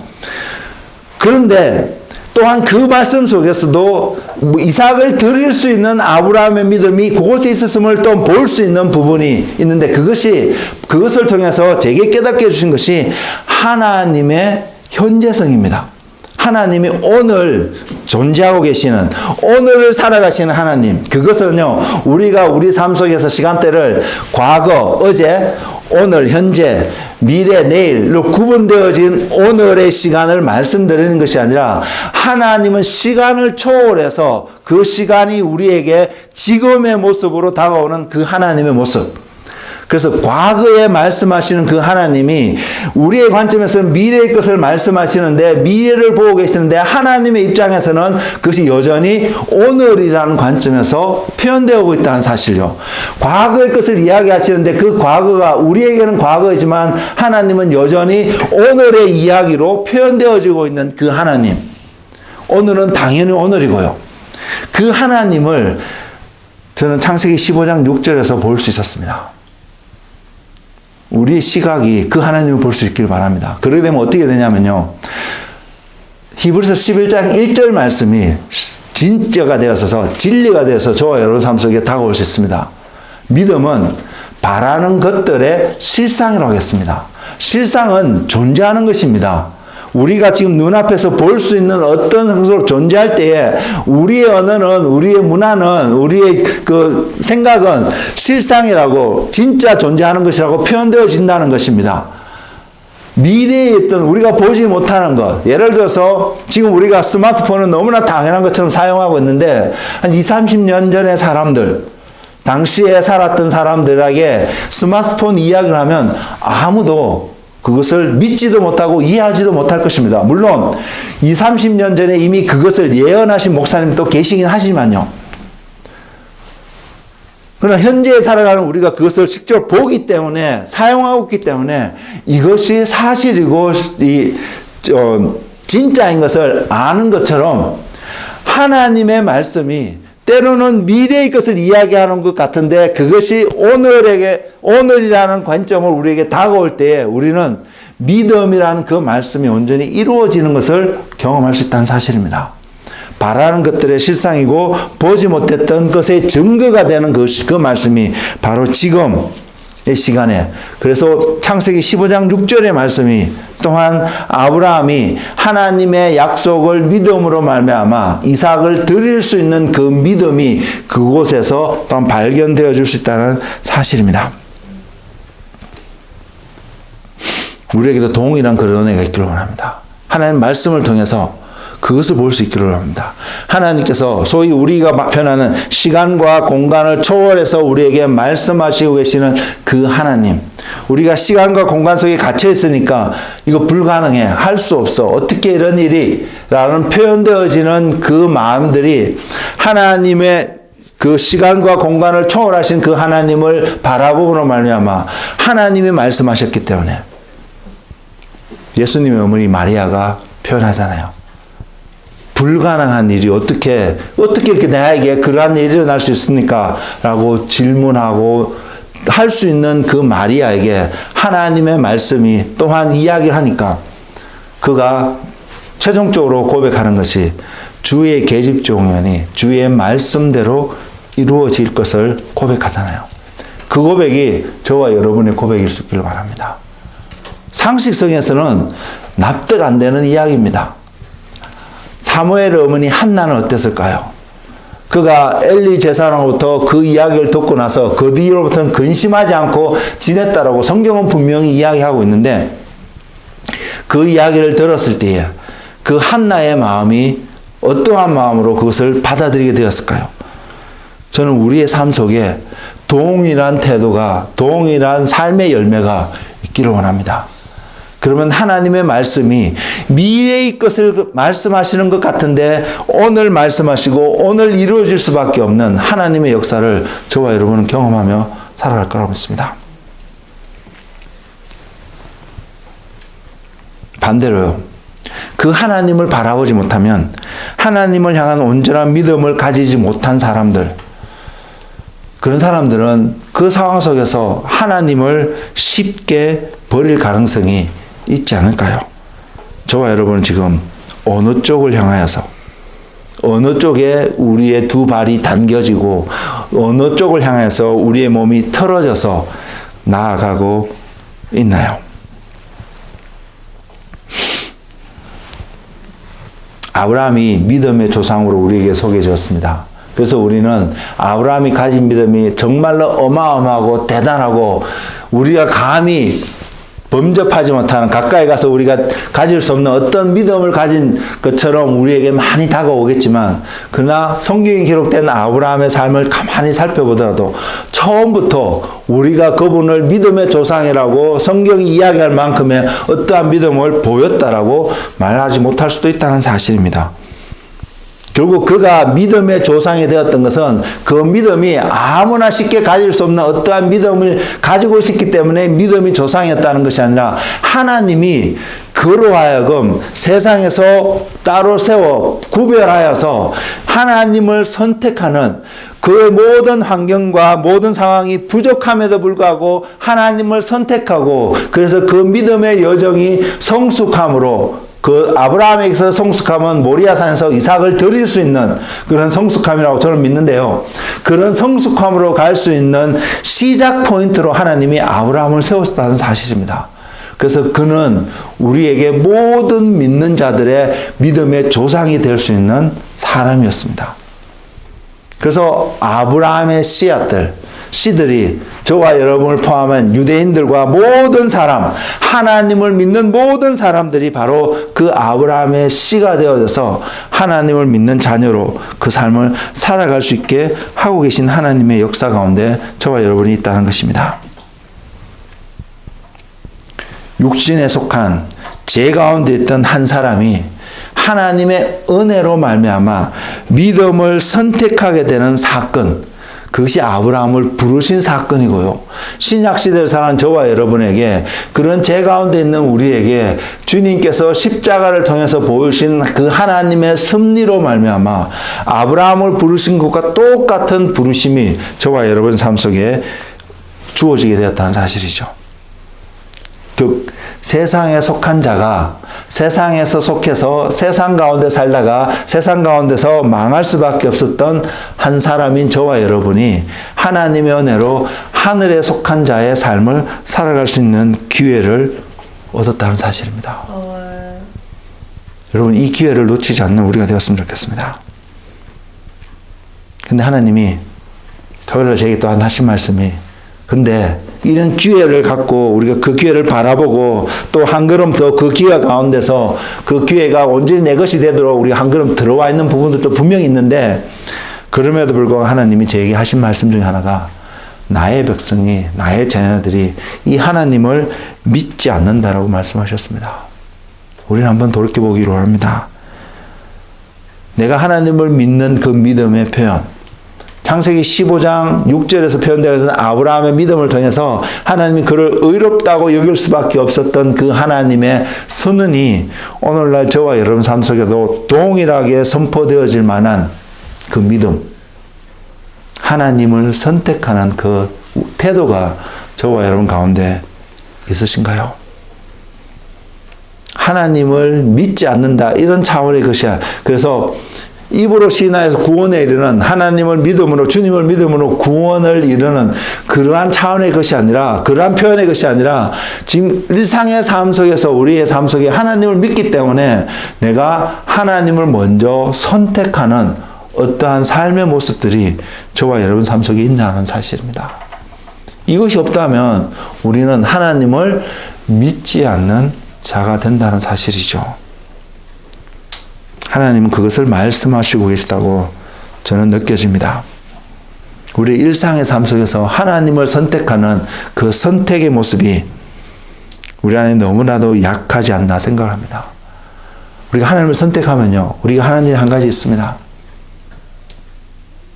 그런데 또한 그 말씀 속에서도 이삭을 드릴 수 있는 아브라함의 믿음이 그곳에 있었음을 또 볼 수 있는 부분이 있는데 그것을 통해서 제게 깨닫게 해주신 것이 하나님의 현재성입니다. 하나님이 오늘 존재하고 계시는 오늘을 살아가시는 하나님, 그것은요 우리가 우리 삶 속에서 시간대를 과거, 어제, 오늘, 현재, 미래, 내일로 구분되어진 오늘의 시간을 말씀드리는 것이 아니라 하나님은 시간을 초월해서 그 시간이 우리에게 지금의 모습으로 다가오는 그 하나님의 모습. 그래서 과거에 말씀하시는 그 하나님이 우리의 관점에서는 미래의 것을 말씀하시는데 미래를 보고 계시는데 하나님의 입장에서는 그것이 여전히 오늘이라는 관점에서 표현되고 있다는 사실요. 과거의 것을 이야기하시는데 그 과거가 우리에게는 과거이지만 하나님은 여전히 오늘의 이야기로 표현되어지고 있는 그 하나님. 오늘은 당연히 오늘이고요. 그 하나님을 저는 창세기 15장 6절에서 볼 수 있었습니다. 우리의 시각이 그 하나님을 볼 수 있기를 바랍니다. 그러게 되면 어떻게 되냐면요. 히브리서 11장 1절 말씀이 진짜가 되어서 진리가 되어서 저와 여러분 삶 속에 다가올 수 있습니다. 믿음은 바라는 것들의 실상이라고 하겠습니다. 실상은 존재하는 것입니다. 우리가 지금 눈앞에서 볼 수 있는 어떤 형식으로 존재할 때에 우리의 언어는, 우리의 문화는, 우리의 그 생각은 실상이라고, 진짜 존재하는 것이라고 표현되어진다는 것입니다. 미래에 있던 우리가 보지 못하는 것, 예를 들어서 지금 우리가 스마트폰은 너무나 당연한 것처럼 사용하고 있는데 한 20, 30년 전의 사람들, 당시에 살았던 사람들에게 스마트폰 이야기를 하면 아무도 그것을 믿지도 못하고 이해하지도 못할 것입니다. 물론 20, 30년 전에 이미 그것을 예언하신 목사님도 계시긴 하지만요. 그러나 현재에 살아가는 우리가 그것을 직접 보기 때문에 사용하고 있기 때문에 이것이 사실이고 진짜인 것을 아는 것처럼 하나님의 말씀이 때로는 미래의 것을 이야기하는 것 같은데 그것이 오늘이라는 관점을 우리에게 다가올 때에 우리는 믿음이라는 그 말씀이 온전히 이루어지는 것을 경험할 수 있다는 사실입니다. 바라는 것들의 실상이고 보지 못했던 것의 증거가 되는 그 말씀이 바로 지금의 시간에, 그래서 창세기 15장 6절의 말씀이 또한 아브라함이 하나님의 약속을 믿음으로 말미암아 이삭을 드릴 수 있는 그 믿음이 그곳에서 또한 발견되어 줄 수 있다는 사실입니다. 우리에게도 동일한 그런 은혜가 있기를 원합니다. 하나님 말씀을 통해서 그것을 볼 수 있기를 원합니다. 하나님께서 소위 우리가 표현하는 시간과 공간을 초월해서 우리에게 말씀하시고 계시는 그 하나님, 우리가 시간과 공간 속에 갇혀 있으니까 이거 불가능해, 할 수 없어, 어떻게 이런 일이 라는 표현되어지는 그 마음들이 하나님의 그 시간과 공간을 초월하신 그 하나님을 바라보므로 말미암아 하나님이 말씀하셨기 때문에 예수님의 어머니 마리아가 표현하잖아요. 불가능한 일이 어떻게 이렇게 나에게 그러한 일이 일어날 수 있습니까? 라고 질문하고 할 수 있는 그 마리아에게 하나님의 말씀이 또한 이야기를 하니까 그가 최종적으로 고백하는 것이 주의 계집종이오니 주의 말씀대로 이루어질 것을 고백하잖아요. 그 고백이 저와 여러분의 고백일 수 있기를 바랍니다. 상식성에서는 납득 안 되는 이야기입니다. 사무엘의 어머니 한나는 어땠을까요? 그가 엘리 제사장으로부터 그 이야기를 듣고 나서 그 뒤로부터는 근심하지 않고 지냈다라고 성경은 분명히 이야기하고 있는데, 그 이야기를 들었을 때에 그 한나의 마음이 어떠한 마음으로 그것을 받아들이게 되었을까요? 저는 우리의 삶 속에 동일한 태도가, 동일한 삶의 열매가 있기를 원합니다. 그러면 하나님의 말씀이 미래의 것을 말씀하시는 것 같은데 오늘 말씀하시고 오늘 이루어질 수밖에 없는 하나님의 역사를 저와 여러분은 경험하며 살아갈 거라고 믿습니다. 반대로요, 그 하나님을 바라보지 못하면 하나님을 향한 온전한 믿음을 가지지 못한 사람들, 그런 사람들은 그 상황 속에서 하나님을 쉽게 버릴 가능성이 있지 않을까요? 저와 여러분은 지금 어느 쪽을 향하여서, 어느 쪽에 우리의 두 발이 당겨지고 어느 쪽을 향해서 우리의 몸이 틀어져서 나아가고 있나요? 아브라함이 믿음의 조상으로 우리에게 소개되었습니다. 그래서 우리는 아브라함이 가진 믿음이 정말로 어마어마하고 대단하고 우리가 감히 범접하지 못하는, 가까이 가서 우리가 가질 수 없는 어떤 믿음을 가진 것처럼 우리에게 많이 다가오겠지만, 그러나 성경에 기록된 아브라함의 삶을 가만히 살펴보더라도 처음부터 우리가 그분을 믿음의 조상이라고 성경이 이야기할 만큼의 어떠한 믿음을 보였다라고 말하지 못할 수도 있다는 사실입니다. 결국 그가 믿음의 조상이 되었던 것은 그 믿음이 아무나 쉽게 가질 수 없는 어떠한 믿음을 가지고 있었기 때문에 믿음이 조상이었다는 것이 아니라 하나님이 그로 하여금 세상에서 따로 세워 구별하여서 하나님을 선택하는, 그의 모든 환경과 모든 상황이 부족함에도 불구하고 하나님을 선택하고, 그래서 그 믿음의 여정이 성숙함으로, 그 아브라함에게서 성숙함은 모리아산에서 이삭을 드릴 수 있는 그런 성숙함이라고 저는 믿는데요. 그런 성숙함으로 갈 수 있는 시작 포인트로 하나님이 아브라함을 세웠다는 사실입니다. 그래서 그는 우리에게 모든 믿는 자들의 믿음의 조상이 될 수 있는 사람이었습니다. 그래서 아브라함의 씨들이 저와 여러분을 포함한 유대인들과 모든 사람, 하나님을 믿는 모든 사람들이 바로 그 아브라함의 씨가 되어져서 하나님을 믿는 자녀로 그 삶을 살아갈 수 있게 하고 계신 하나님의 역사 가운데 저와 여러분이 있다는 것입니다. 육신에 속한 죄 가운데 있던 한 사람이 하나님의 은혜로 말미암아 믿음을 선택하게 되는 사건, 그것이 아브라함을 부르신 사건이고요. 신약시대를 살아가는 저와 여러분에게, 그런 죄 가운데 있는 우리에게 주님께서 십자가를 통해서 보이신 그 하나님의 섭리로 말미암아 아브라함을 부르신 것과 똑같은 부르심이 저와 여러분 삶 속에 주어지게 되었다는 사실이죠. 즉 세상에 속한 자가 세상에서 속해서 세상 가운데 살다가 세상 가운데서 망할 수밖에 없었던 한 사람인 저와 여러분이 하나님의 은혜로 하늘에 속한 자의 삶을 살아갈 수 있는 기회를 얻었다는 사실입니다. 여러분, 이 기회를 놓치지 않는 우리가 되었으면 좋겠습니다. 근데 하나님이 토요일날 제게 또 하신 말씀이, 근데 이런 기회를 갖고 우리가 그 기회를 바라보고 또 한 걸음 더 그 기회 가운데서 그 기회가 온전히 내 것이 되도록 우리가 한 걸음 들어와 있는 부분들도 분명히 있는데, 그럼에도 불구하고 하나님이 저에게 하신 말씀 중에 하나가, 나의 백성이, 나의 자녀들이 이 하나님을 믿지 않는다라고 말씀하셨습니다. 우리는 한번 돌이켜보기로 합니다. 내가 하나님을 믿는 그 믿음의 표현, 창세기 15장 6절에서 표현되어 있는 아브라함의 믿음을 통해서 하나님이 그를 의롭다고 여길 수밖에 없었던 그 하나님의 선언이 오늘날 저와 여러분 삶 속에도 동일하게 선포되어질 만한 그 믿음, 하나님을 선택하는 그 태도가 저와 여러분 가운데 있으신가요? 하나님을 믿지 않는다, 이런 차원의 것이야. 그래서 입으로 시인하여서 구원에 이르는, 하나님을 믿음으로, 주님을 믿음으로 구원을 이루는 그러한 차원의 것이 아니라, 그러한 표현의 것이 아니라, 지금 일상의 삶 속에서, 우리의 삶 속에 하나님을 믿기 때문에 내가 하나님을 먼저 선택하는 어떠한 삶의 모습들이 저와 여러분 삶 속에 있냐는 사실입니다. 이것이 없다면 우리는 하나님을 믿지 않는 자가 된다는 사실이죠. 하나님은 그것을 말씀하시고 계시다고 저는 느껴집니다. 우리 일상의 삶 속에서 하나님을 선택하는 그 선택의 모습이 우리 안에 너무나도 약하지 않나 생각합니다. 우리가 하나님을 선택하면요, 우리가 하나님이 한 가지 있습니다.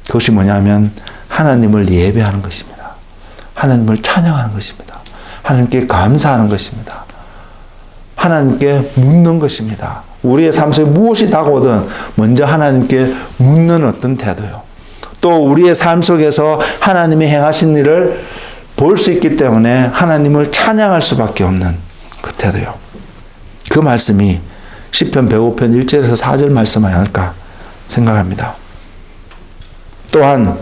그것이 뭐냐면 하나님을 예배하는 것입니다. 하나님을 찬양하는 것입니다. 하나님께 감사하는 것입니다. 하나님께 묻는 것입니다. 우리의 삶 속에 무엇이 다가오든 먼저 하나님께 묻는 어떤 태도요. 또 우리의 삶 속에서 하나님이 행하신 일을 볼 수 있기 때문에 하나님을 찬양할 수밖에 없는 그 태도요. 그 말씀이 시편 105편 1절에서 4절 말씀 아닐까 생각합니다. 또한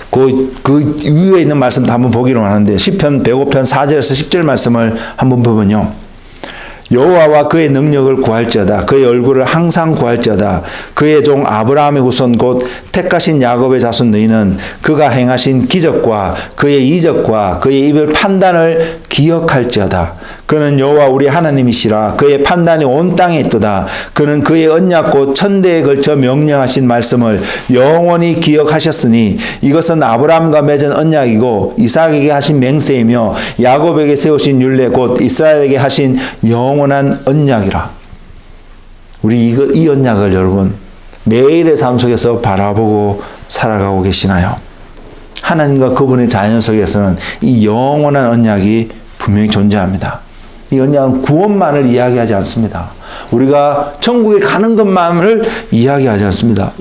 그 위에 있는 말씀도 한번 보기로 하는데, 시편 105편 4절에서 10절 말씀을 한번 보면요, 여호와와 그의 능력을 구할지어다. 그의 얼굴을 항상 구할지어다. 그의 종 아브라함의 후손 곧 택하신 야곱의 자손 너희는 그가 행하신 기적과 그의 이적과 그의 입을 판단을 기억할지어다. 그는 여호와 우리 하나님이시라. 그의 판단이 온 땅에 있도다. 그는 그의 언약 곧 천대에 걸쳐 명령하신 말씀을 영원히 기억하셨으니 이것은 아브라함과 맺은 언약이고 이삭에게 하신 맹세이며 야곱에게 세우신 율례 곧 이스라엘에게 하신 영원한 언약이라. 우리 이 언약을 여러분 매일의 삶 속에서 바라보고 살아가고 계시나요? 하나님과 그분의 자녀 속에서는 이 영원한 언약이 분명히 존재합니다. 이 언약은 구원만을 이야기하지 않습니다. 우리가 천국에 가는 것만을 이야기하지 않습니다.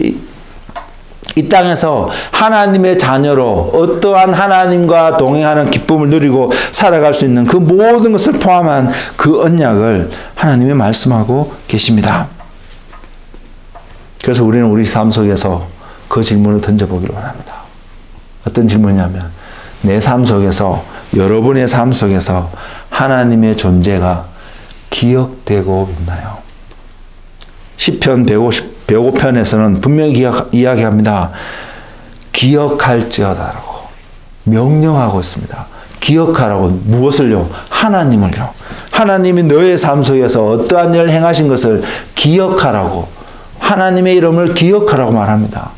이 땅에서 하나님의 자녀로 어떠한 하나님과 동행하는 기쁨을 누리고 살아갈 수 있는 그 모든 것을 포함한 그 언약을 하나님이 말씀하고 계십니다. 그래서 우리는 우리 삶 속에서 그 질문을 던져보기로 합니다. 어떤 질문이냐면, 내 삶 속에서, 여러분의 삶 속에서 하나님의 존재가 기억되고 있나요? 시편 105편에서는 분명히 이야기합니다. 기억할지어다라고 명령하고 있습니다. 기억하라고. 무엇을요? 하나님을요. 하나님이 너의 삶 속에서 어떠한 일을 행하신 것을 기억하라고, 하나님의 이름을 기억하라고 말합니다.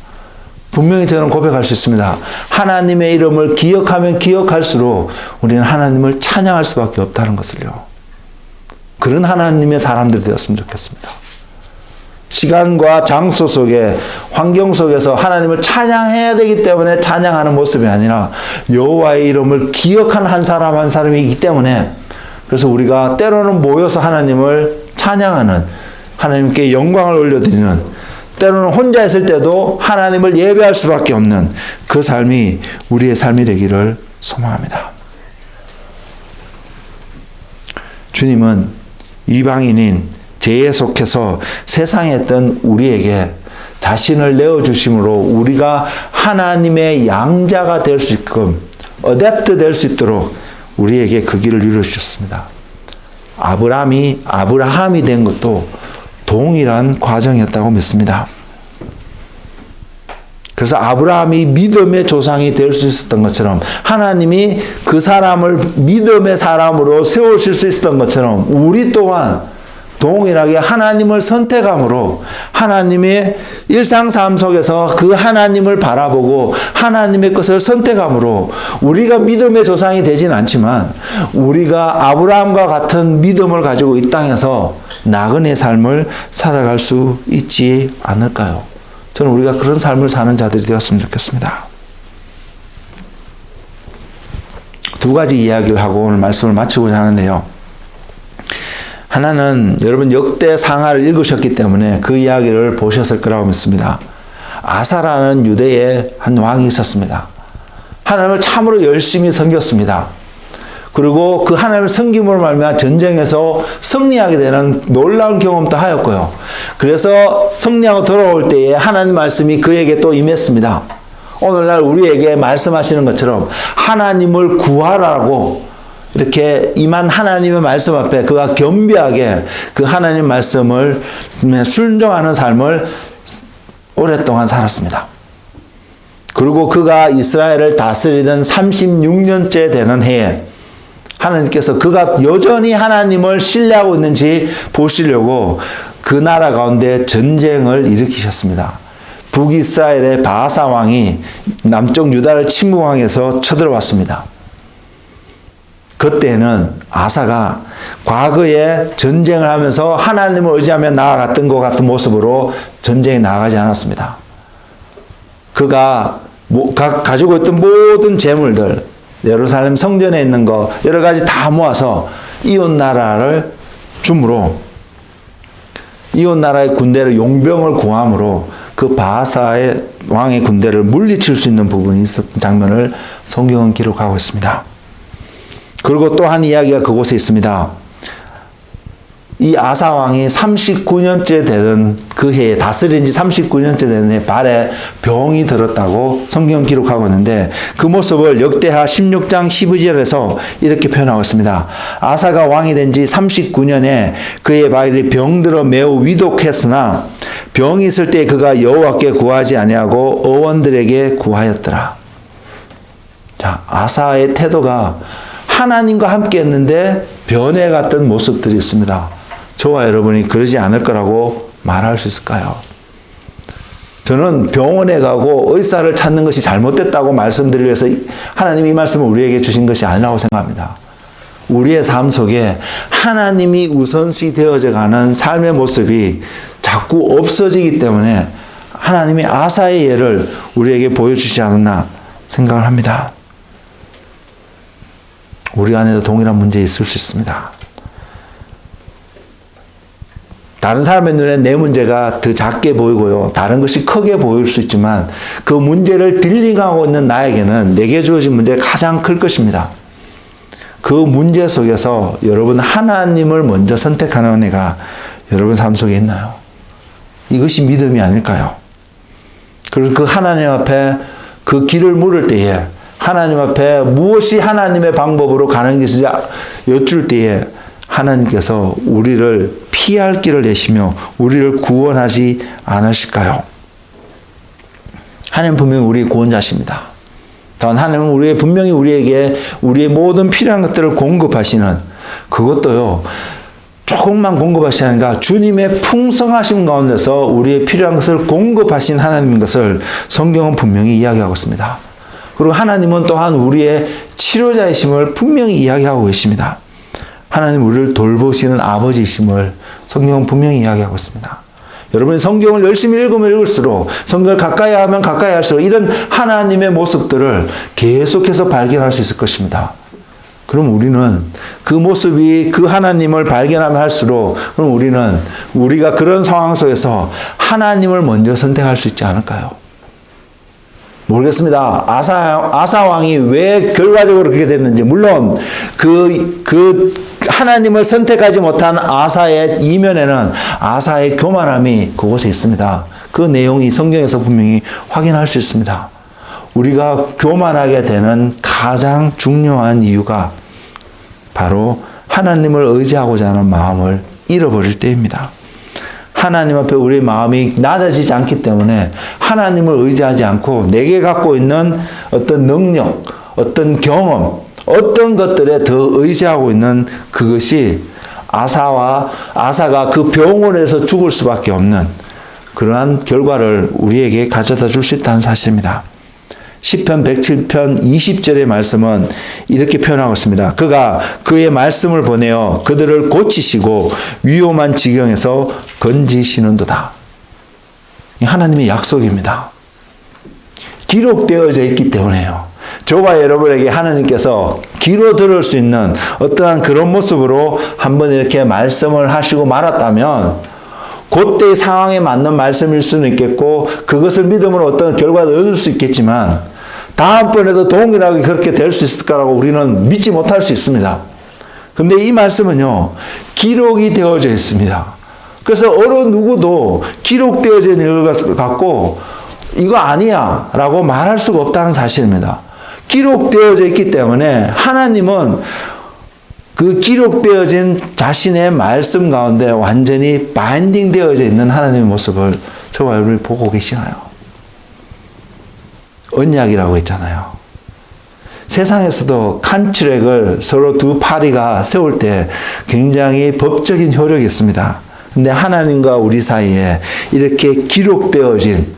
분명히 저는 고백할 수 있습니다. 하나님의 이름을 기억하면 기억할수록 우리는 하나님을 찬양할 수밖에 없다는 것을요. 그런 하나님의 사람들이 되었으면 좋겠습니다. 시간과 장소 속에, 환경 속에서 하나님을 찬양해야 되기 때문에 찬양하는 모습이 아니라 여호와의 이름을 기억하는 한 사람 한 사람이기 때문에, 그래서 우리가 때로는 모여서 하나님을 찬양하는, 하나님께 영광을 올려드리는, 때로는 혼자 있을 때도 하나님을 예배할 수밖에 없는 그 삶이 우리의 삶이 되기를 소망합니다. 주님은 이방인인 죄에 속해서 세상에 있던 우리에게 자신을 내어주심으로 우리가 하나님의 양자가 될 수 있게끔 어댑트 될 수 있도록 우리에게 그 길을 이루어주셨습니다. 아브라함이 된 것도 동일한 과정이었다고 믿습니다. 그래서 아브라함이 믿음의 조상이 될 수 있었던 것처럼 하나님이 그 사람을 믿음의 사람으로 세우실 수 있었던 것처럼 우리 또한 동일하게 하나님을 선택함으로 하나님의 일상 삶 속에서 그 하나님을 바라보고 하나님의 것을 선택함으로 우리가 믿음의 조상이 되진 않지만 우리가 아브라함과 같은 믿음을 가지고 이 땅에서 나그네 삶을 살아갈 수 있지 않을까요? 저는 우리가 그런 삶을 사는 자들이 되었으면 좋겠습니다. 두 가지 이야기를 하고 오늘 말씀을 마치고자 하는데요. 하나는 여러분 역대 상하를 읽으셨기 때문에 그 이야기를 보셨을 거라고 믿습니다. 아사라는 유대에 한 왕이 있었습니다. 하나님을 참으로 열심히 섬겼습니다. 그리고 그 하나님을 섬김으로 말미암아 전쟁에서 승리하게 되는 놀라운 경험도 하였고요. 그래서 승리하고 돌아올 때에 하나님 말씀이 그에게 또 임했습니다. 오늘날 우리에게 말씀하시는 것처럼 하나님을 구하라고 이렇게 임한 하나님의 말씀 앞에 그가 겸비하게 그 하나님 말씀을 순종하는 삶을 오랫동안 살았습니다. 그리고 그가 이스라엘을 다스리던 36년째 되는 해에 하나님께서 그가 여전히 하나님을 신뢰하고 있는지 보시려고 그 나라 가운데 전쟁을 일으키셨습니다. 북이스라엘의 바하사 왕이 남쪽 유다를 침공해서 쳐들어왔습니다. 그때는 아사가 과거에 전쟁을 하면서 하나님을 의지하며 나아갔던 것 같은 모습으로 전쟁에 나아가지 않았습니다. 그가 가지고 있던 모든 재물들, 예루살렘 성전에 있는 거 여러 가지 다 모아서 이웃 나라를 줌으로 이웃 나라의 군대를 용병을 구함으로 그 바하사의 왕의 군대를 물리칠 수 있는 부분이 있었던 장면을 성경은 기록하고 있습니다. 그리고 또 한 이야기가 그곳에 있습니다. 이 아사 왕이 39년째 되던 그 해에 다스린 지 39년째 되는 해 발에 병이 들었다고 성경 기록하고 있는데 그 모습을 역대하 16장 12절에서 이렇게 표현하고 있습니다. 아사가 왕이 된 지 39년에 그의 발이 병들어 매우 위독했으나 병이 있을 때 그가 여호와께 구하지 아니하고 어원들에게 구하였더라. 자, 아사의 태도가 하나님과 함께 했는데 변해갔던 모습들이 있습니다. 저와 여러분이 그러지 않을 거라고 말할 수 있을까요? 저는 병원에 가고 의사를 찾는 것이 잘못됐다고 말씀드리기 위해서 하나님이 이 말씀을 우리에게 주신 것이 아니라고 생각합니다. 우리의 삶 속에 하나님이 우선시 되어져 가는 삶의 모습이 자꾸 없어지기 때문에 하나님이 아사의 예를 우리에게 보여주지 않았나 생각을 합니다. 우리 안에도 동일한 문제 있을 수 있습니다. 다른 사람의 눈에 내 문제가 더 작게 보이고요. 다른 것이 크게 보일 수 있지만 그 문제를 딜링하고 있는 나에게는 내게 주어진 문제가 가장 클 것입니다. 그 문제 속에서 여러분 하나님을 먼저 선택하는 은혜가 여러분 삶 속에 있나요? 이것이 믿음이 아닐까요? 그리고 그 하나님 앞에 그 길을 물을 때에 하나님 앞에 무엇이 하나님의 방법으로 가는 것인지 여쭐 때에 하나님께서 우리를 피할 길을 내시며 우리를 구원하지 않으실까요? 하나님 분명히 우리의 구원자십니다. 다만 하나님은 분명히 우리에게 우리의 모든 필요한 것들을 공급하시는 그것도요. 조금만 공급하시지 않으니까 주님의 풍성하심 가운데서 우리의 필요한 것을 공급하신 하나님인 것을 성경은 분명히 이야기하고 있습니다. 그리고 하나님은 또한 우리의 치료자이심을 분명히 이야기하고 계십니다. 하나님 우리를 돌보시는 아버지이심을 성경은 분명히 이야기하고 있습니다. 여러분이 성경을 열심히 읽으면 읽을수록 성경을 가까이 하면 가까이 할수록 이런 하나님의 모습들을 계속해서 발견할 수 있을 것입니다. 그럼 우리는 그 모습이 그 하나님을 발견하면 할수록 그럼 우리는 우리가 그런 상황 속에서 하나님을 먼저 선택할 수 있지 않을까요? 모르겠습니다. 아사 왕이 왜 결과적으로 그렇게 됐는지. 물론 그 하나님을 선택하지 못한 아사의 이면에는 아사의 교만함이 그곳에 있습니다. 그 내용이 성경에서 분명히 확인할 수 있습니다. 우리가 교만하게 되는 가장 중요한 이유가 바로 하나님을 의지하고자 하는 마음을 잃어버릴 때입니다. 하나님 앞에 우리의 마음이 낮아지지 않기 때문에 하나님을 의지하지 않고 내게 갖고 있는 어떤 능력, 어떤 경험, 어떤 것들에 더 의지하고 있는 그것이 아사가 그 병원에서 죽을 수밖에 없는 그러한 결과를 우리에게 가져다 줄 수 있다는 사실입니다. 시편 107편 20절의 말씀은 이렇게 표현하고 있습니다. 그가 그의 말씀을 보내어 그들을 고치시고 위험한 지경에서 건지시는도다. 하나님의 약속입니다. 기록되어져 있기 때문에요. 저와 여러분에게 하나님께서 귀로 들을 수 있는 어떠한 그런 모습으로 한번 이렇게 말씀을 하시고 말았다면 그때의 상황에 맞는 말씀일 수는 있겠고 그것을 믿음으로 어떤 결과를 얻을 수 있겠지만 다음번에도 동일하게 그렇게 될 수 있을까라고 우리는 믿지 못할 수 있습니다. 근데 이 말씀은요, 기록이 되어져 있습니다. 그래서 어느 누구도 기록되어져 있는 것 갖고 이거 아니야 라고 말할 수가 없다는 사실입니다. 기록되어져 있기 때문에 하나님은 그 기록되어진 자신의 말씀 가운데 완전히 바인딩 되어져 있는 하나님의 모습을 저와 여러분이 보고 계시나요? 언약이라고 했잖아요. 세상에서도 컨트랙을 서로 두 파리가 세울 때 굉장히 법적인 효력이 있습니다. 근데 하나님과 우리 사이에 이렇게 기록되어진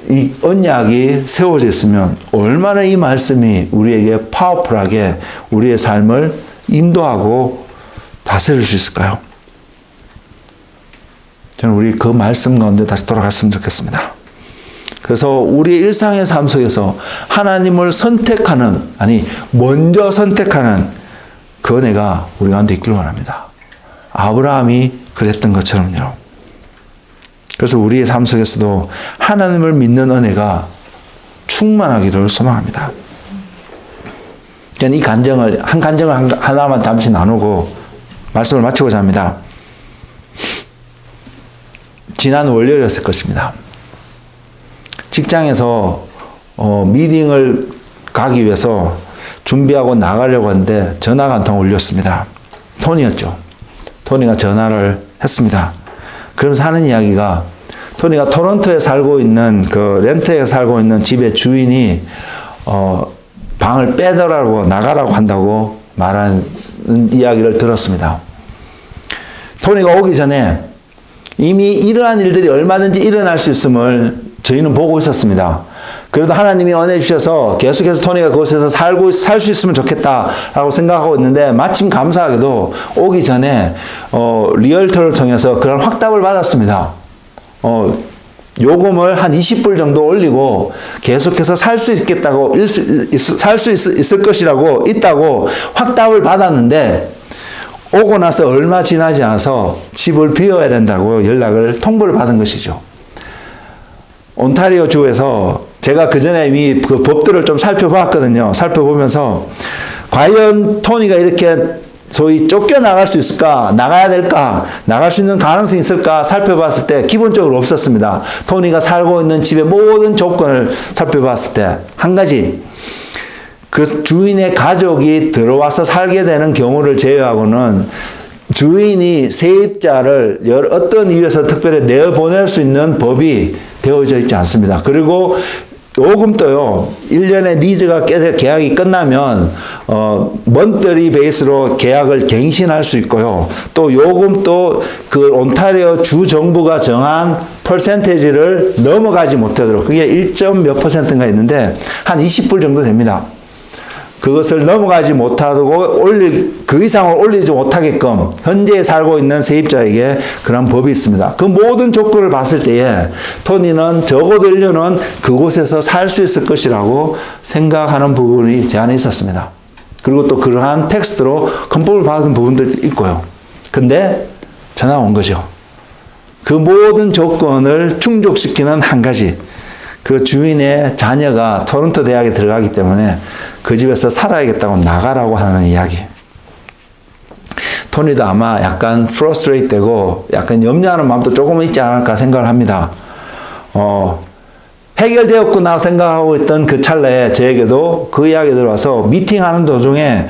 이 언약이 세워져 있으면 얼마나 이 말씀이 우리에게 파워풀하게 우리의 삶을 인도하고 다스릴 수 있을까요? 저는 우리 그 말씀 가운데 다시 돌아갔으면 좋겠습니다. 그래서 우리 일상의 삶 속에서 하나님을 선택하는, 먼저 선택하는 그 은혜가 우리 가운데 있기를 원합니다. 아브라함이 그랬던 것처럼요. 그래서 우리의 삶 속에서도 하나님을 믿는 은혜가 충만하기를 소망합니다. 저는 이 간증을 하나만 잠시 나누고 말씀을 마치고자 합니다. 지난 월요일이었을 것입니다. 직장에서 미팅을 가기 위해서 준비하고 나가려고 하는데 전화가 한 통 울렸습니다. 토니였죠. 토니가 전화를 했습니다. 그러면서 하는 이야기가 토니가 토론토에 살고 있는 그 렌트에 살고 있는 집의 주인이 방을 빼더라고 나가라고 한다고 말하는 이야기를 들었습니다. 토니가 오기 전에 이미 이러한 일들이 얼마든지 일어날 수 있음을 저희는 보고 있었습니다. 그래도 하나님이 은혜 주셔서 계속해서 토니가 그곳에서 살 수 있으면 좋겠다라고 생각하고 있는데 마침 감사하게도 오기 전에 리얼터를 통해서 그런 확답을 받았습니다. 요금을 한 20불 정도 올리고 계속해서 살 수 있겠다고 살 수 있을 것이라고 있다고 확답을 받았는데 오고 나서 얼마 지나지 않아서 집을 비워야 된다고 통보를 받은 것이죠. 온타리오 주에서 제가 그 전에 이미 그 법들을 좀 살펴봤거든요. 살펴보면서 과연 토니가 이렇게 소위 쫓겨나갈 수 있을까? 나가야 될까? 나갈 수 있는 가능성이 있을까? 살펴봤을 때 기본적으로 없었습니다. 토니가 살고 있는 집의 모든 조건을 살펴봤을 때 한 가지, 그 주인의 가족이 들어와서 살게 되는 경우를 제외하고는 주인이 세입자를 어떤 이유에서 특별히 내보낼 수 있는 법이 되어져 있지 않습니다. 그리고 요금도요, 1년의 리즈가 계약이 끝나면, 먼더리 베이스로 계약을 갱신할 수 있고요. 또 요금도 그 온타리오 주 정부가 정한 퍼센테이지를 넘어가지 못하도록, 그게 1점 몇 %인가 있는데, 한 20불 정도 됩니다. 그것을 넘어가지 못하고 그 이상을 올리지 못하게끔 현재 살고 있는 세입자에게 그런 법이 있습니다. 그 모든 조건을 봤을 때에 토니는 적어도 1년은 그곳에서 살 수 있을 것이라고 생각하는 부분이 제 안에 있었습니다. 그리고 또 그러한 텍스트로 컨펌을 받은 부분들도 있고요. 근데 전화가 온 거죠. 그 모든 조건을 충족시키는 한 가지, 그 주인의 자녀가 토론토 대학에 들어가기 때문에 그 집에서 살아야겠다고 나가라고 하는 이야기. 토니도 아마 약간 프러스트레이트 되고 약간 염려하는 마음도 조금은 있지 않을까 생각을 합니다. 해결되었구나 생각하고 있던 그 찰나에 저에게도 그 이야기 들어와서 미팅하는 도중에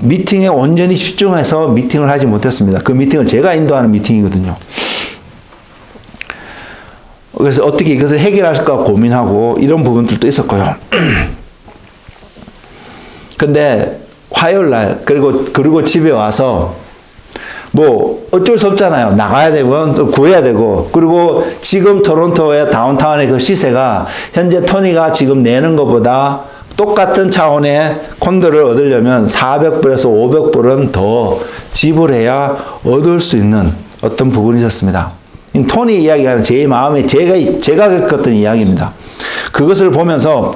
미팅에 온전히 집중해서 미팅을 하지 못했습니다. 그 미팅을 제가 인도하는 미팅이거든요. 그래서 어떻게 이것을 해결할까 고민하고 이런 부분들도 있었고요. 근데 화요일 날 그리고 집에 와서 뭐 어쩔 수 없잖아요. 나가야 되고 또 구해야 되고, 그리고 지금 토론토의 다운타운의 그 시세가 현재 토니가 지금 내는 것보다 똑같은 차원의 콘도를 얻으려면 400불에서 500불은 더 지불해야 얻을 수 있는 어떤 부분이 있었습니다. 토니 이야기가 제 마음에 제가 겪었던 이야기입니다. 그것을 보면서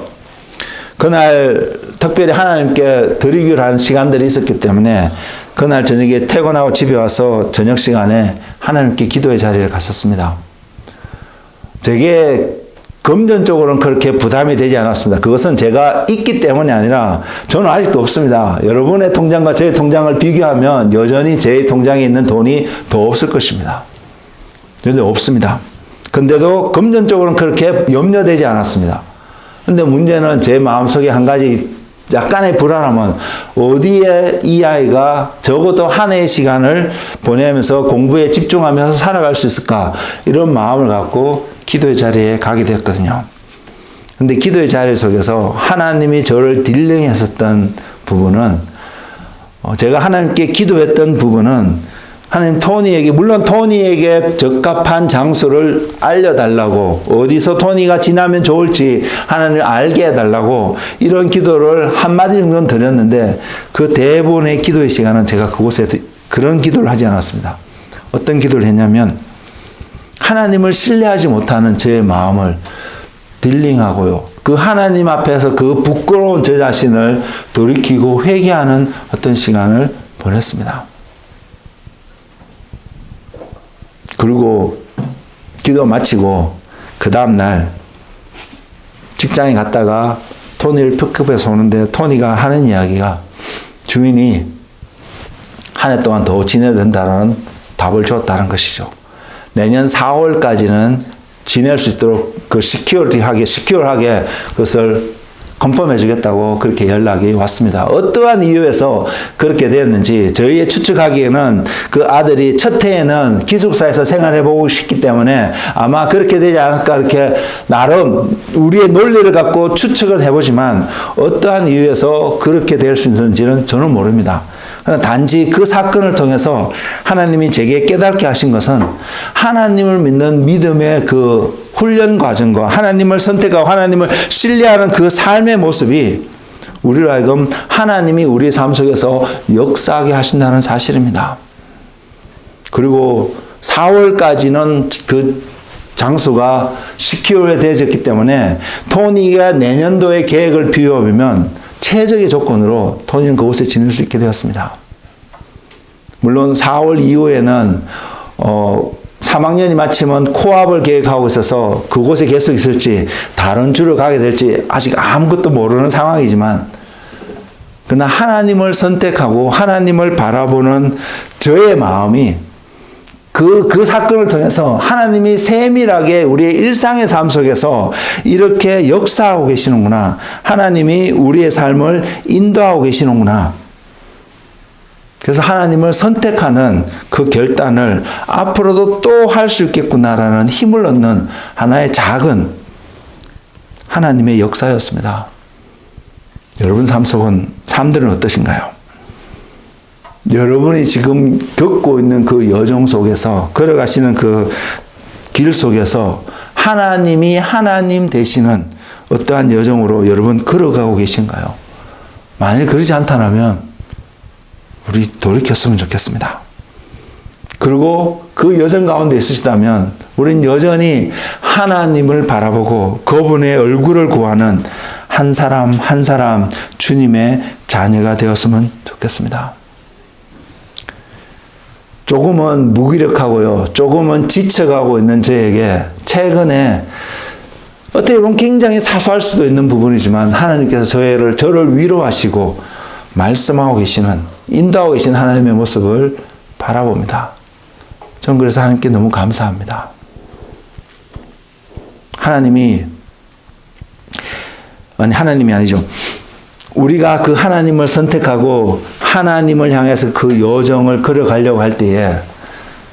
그날 특별히 하나님께 드리기로 한 시간들이 있었기 때문에 그날 저녁에 퇴근하고 집에 와서 저녁 시간에 하나님께 기도의 자리를 갔었습니다. 되게 금전적으로는 그렇게 부담이 되지 않았습니다. 그것은 제가 있기 때문이 아니라 저는 아직도 없습니다. 여러분의 통장과 제 통장을 비교하면 여전히 제 통장에 있는 돈이 더 없을 것입니다. 근데 없습니다. 근데도 금전적으로는 그렇게 염려되지 않았습니다. 근데 문제는 제 마음속에 한 가지 약간의 불안함은 어디에 이 아이가 적어도 한 해의 시간을 보내면서 공부에 집중하면서 살아갈 수 있을까, 이런 마음을 갖고 기도의 자리에 가게 되었거든요. 근데 기도의 자리 속에서 하나님이 저를 딜링했었던 부분은, 제가 하나님께 기도했던 부분은 하나님 물론 토니에게 적합한 장소를 알려달라고, 어디서 토니가 지나면 좋을지 하나님을 알게 해달라고 이런 기도를 한마디 정도는 드렸는데, 그 대부분의 기도의 시간은 제가 그곳에 그런 기도를 하지 않았습니다. 어떤 기도를 했냐면, 하나님을 신뢰하지 못하는 제 마음을 딜링하고요, 그 하나님 앞에서 그 부끄러운 저 자신을 돌이키고 회개하는 어떤 시간을 보냈습니다. 그리고 기도 마치고 그 다음날 직장에 갔다가 토니를 픽업해서 오는데 토니가 하는 이야기가, 주인이 한 해 동안 더 지내야 된다는 답을 줬다는 것이죠. 내년 4월까지는 지낼 수 있도록 시큐어하게 그것을 컨펌해 주겠다고 그렇게 연락이 왔습니다. 어떠한 이유에서 그렇게 되었는지 저희의 추측하기에는 그 아들이 첫 해에는 기숙사에서 생활해보고 싶기 때문에 아마 그렇게 되지 않을까, 이렇게 나름 우리의 논리를 갖고 추측을 해보지만 어떠한 이유에서 그렇게 될 수 있는지는 저는 모릅니다. 그러나 단지 그 사건을 통해서 하나님이 제게 깨닫게 하신 것은, 하나님을 믿는 믿음의 그 훈련 과정과 하나님을 선택하고 하나님을 신뢰하는 그 삶의 모습이 우리로 하여금 하나님이 우리의 삶 속에서 역사하게 하신다는 사실입니다. 그리고 4월까지는 그 장소가 시큐어에 되어졌기 때문에 토니가 내년도의 계획을 비워보면 최적의 조건으로 토니는 그곳에 지낼 수 있게 되었습니다. 물론 4월 이후에는 3학년이 마치면 코앞을 계획하고 있어서 그곳에 계속 있을지 다른 주로 가게 될지 아직 아무것도 모르는 상황이지만, 그러나 하나님을 선택하고 하나님을 바라보는 저의 마음이 그 사건을 통해서 하나님이 세밀하게 우리의 일상의 삶 속에서 이렇게 역사하고 계시는구나, 하나님이 우리의 삶을 인도하고 계시는구나, 그래서 하나님을 선택하는 그 결단을 앞으로도 또 할 수 있겠구나라는 힘을 얻는 하나의 작은 하나님의 역사였습니다. 여러분 삶들은 어떠신가요? 여러분이 지금 겪고 있는 그 여정 속에서, 걸어가시는 그 길 속에서 하나님이 하나님 되시는 어떠한 여정으로 여러분 걸어가고 계신가요? 만일 그러지 않다면 우리 돌이켰으면 좋겠습니다. 그리고 그 여정 가운데 있으시다면 우린 여전히 하나님을 바라보고 그분의 얼굴을 구하는 한 사람 한 사람 주님의 자녀가 되었으면 좋겠습니다. 조금은 무기력하고요, 조금은 지쳐가고 있는 저에게 최근에 어떻게 보면 굉장히 사소할 수도 있는 부분이지만 하나님께서 저를 위로하시고 말씀하고 계시는, 인도하고 계신 하나님의 모습을 바라봅니다. 전 그래서 하나님께 너무 감사합니다. 하나님이 아니죠. 우리가 그 하나님을 선택하고 하나님을 향해서 그 여정을 걸어가려고 할 때에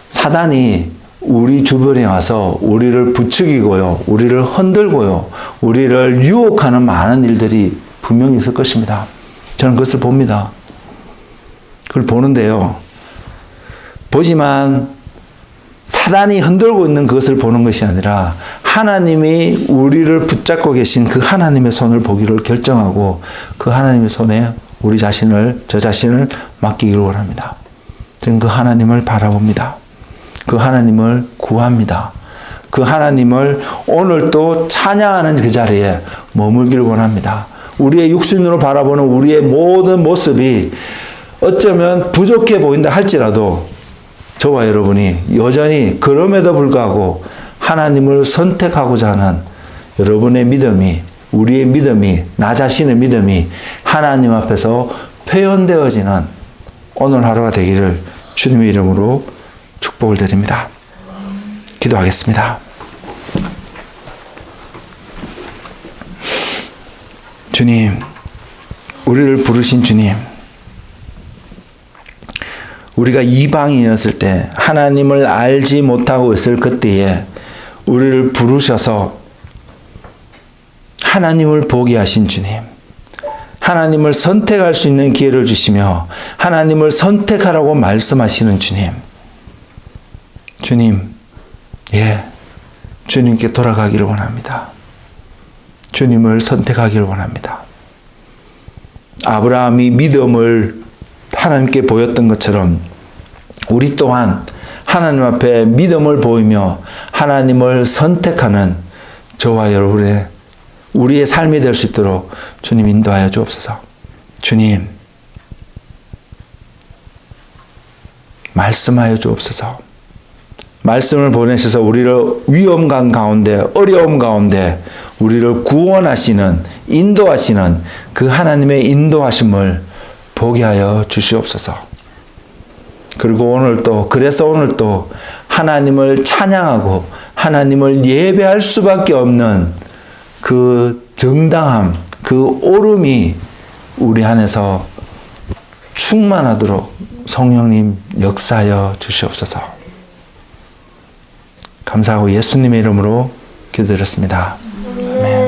사단이 우리 주변에 와서 우리를 부추기고요, 우리를 흔들고요, 우리를 유혹하는 많은 일들이 분명히 있을 것입니다. 저는 그것을 봅니다. 그걸 보는데요. 보지만 사단이 흔들고 있는 그것을 보는 것이 아니라 하나님이 우리를 붙잡고 계신 그 하나님의 손을 보기를 결정하고 그 하나님의 손에 저 자신을 맡기기를 원합니다. 저는 그 하나님을 바라봅니다. 그 하나님을 구합니다. 그 하나님을 오늘 또 찬양하는 그 자리에 머물기를 원합니다. 우리의 육신으로 바라보는 우리의 모든 모습이 어쩌면 부족해 보인다 할지라도 저와 여러분이 여전히 그럼에도 불구하고 하나님을 선택하고자 하는 여러분의 믿음이, 우리의 믿음이, 나 자신의 믿음이 하나님 앞에서 표현되어지는 오늘 하루가 되기를 주님의 이름으로 축복을 드립니다. 기도하겠습니다. 주님, 우리를 부르신 주님, 우리가 이방인이었을 때 하나님을 알지 못하고 있을 그때에 우리를 부르셔서 하나님을 보게 하신 주님, 하나님을 선택할 수 있는 기회를 주시며 하나님을 선택하라고 말씀하시는 주님, 주님께 돌아가기를 원합니다. 주님을 선택하기를 원합니다. 아브라함이 믿음을 하나님께 보였던 것처럼 우리 또한 하나님 앞에 믿음을 보이며 하나님을 선택하는 저와 여러분의 우리의 삶이 될 수 있도록 주님 인도하여 주옵소서. 주님, 말씀하여 주옵소서. 말씀을 보내셔서 우리를 위험감 가운데, 어려움 가운데 우리를 구원하시는, 인도하시는 그 하나님의 인도하심을 보게 하여 주시옵소서. 그리고 그래서 오늘 또 하나님을 찬양하고 하나님을 예배할 수밖에 없는 그 정당함, 그 오름이 우리 안에서 충만하도록 성령님 역사하여 주시옵소서. 감사하고 예수님의 이름으로 기도드렸습니다. 아멘.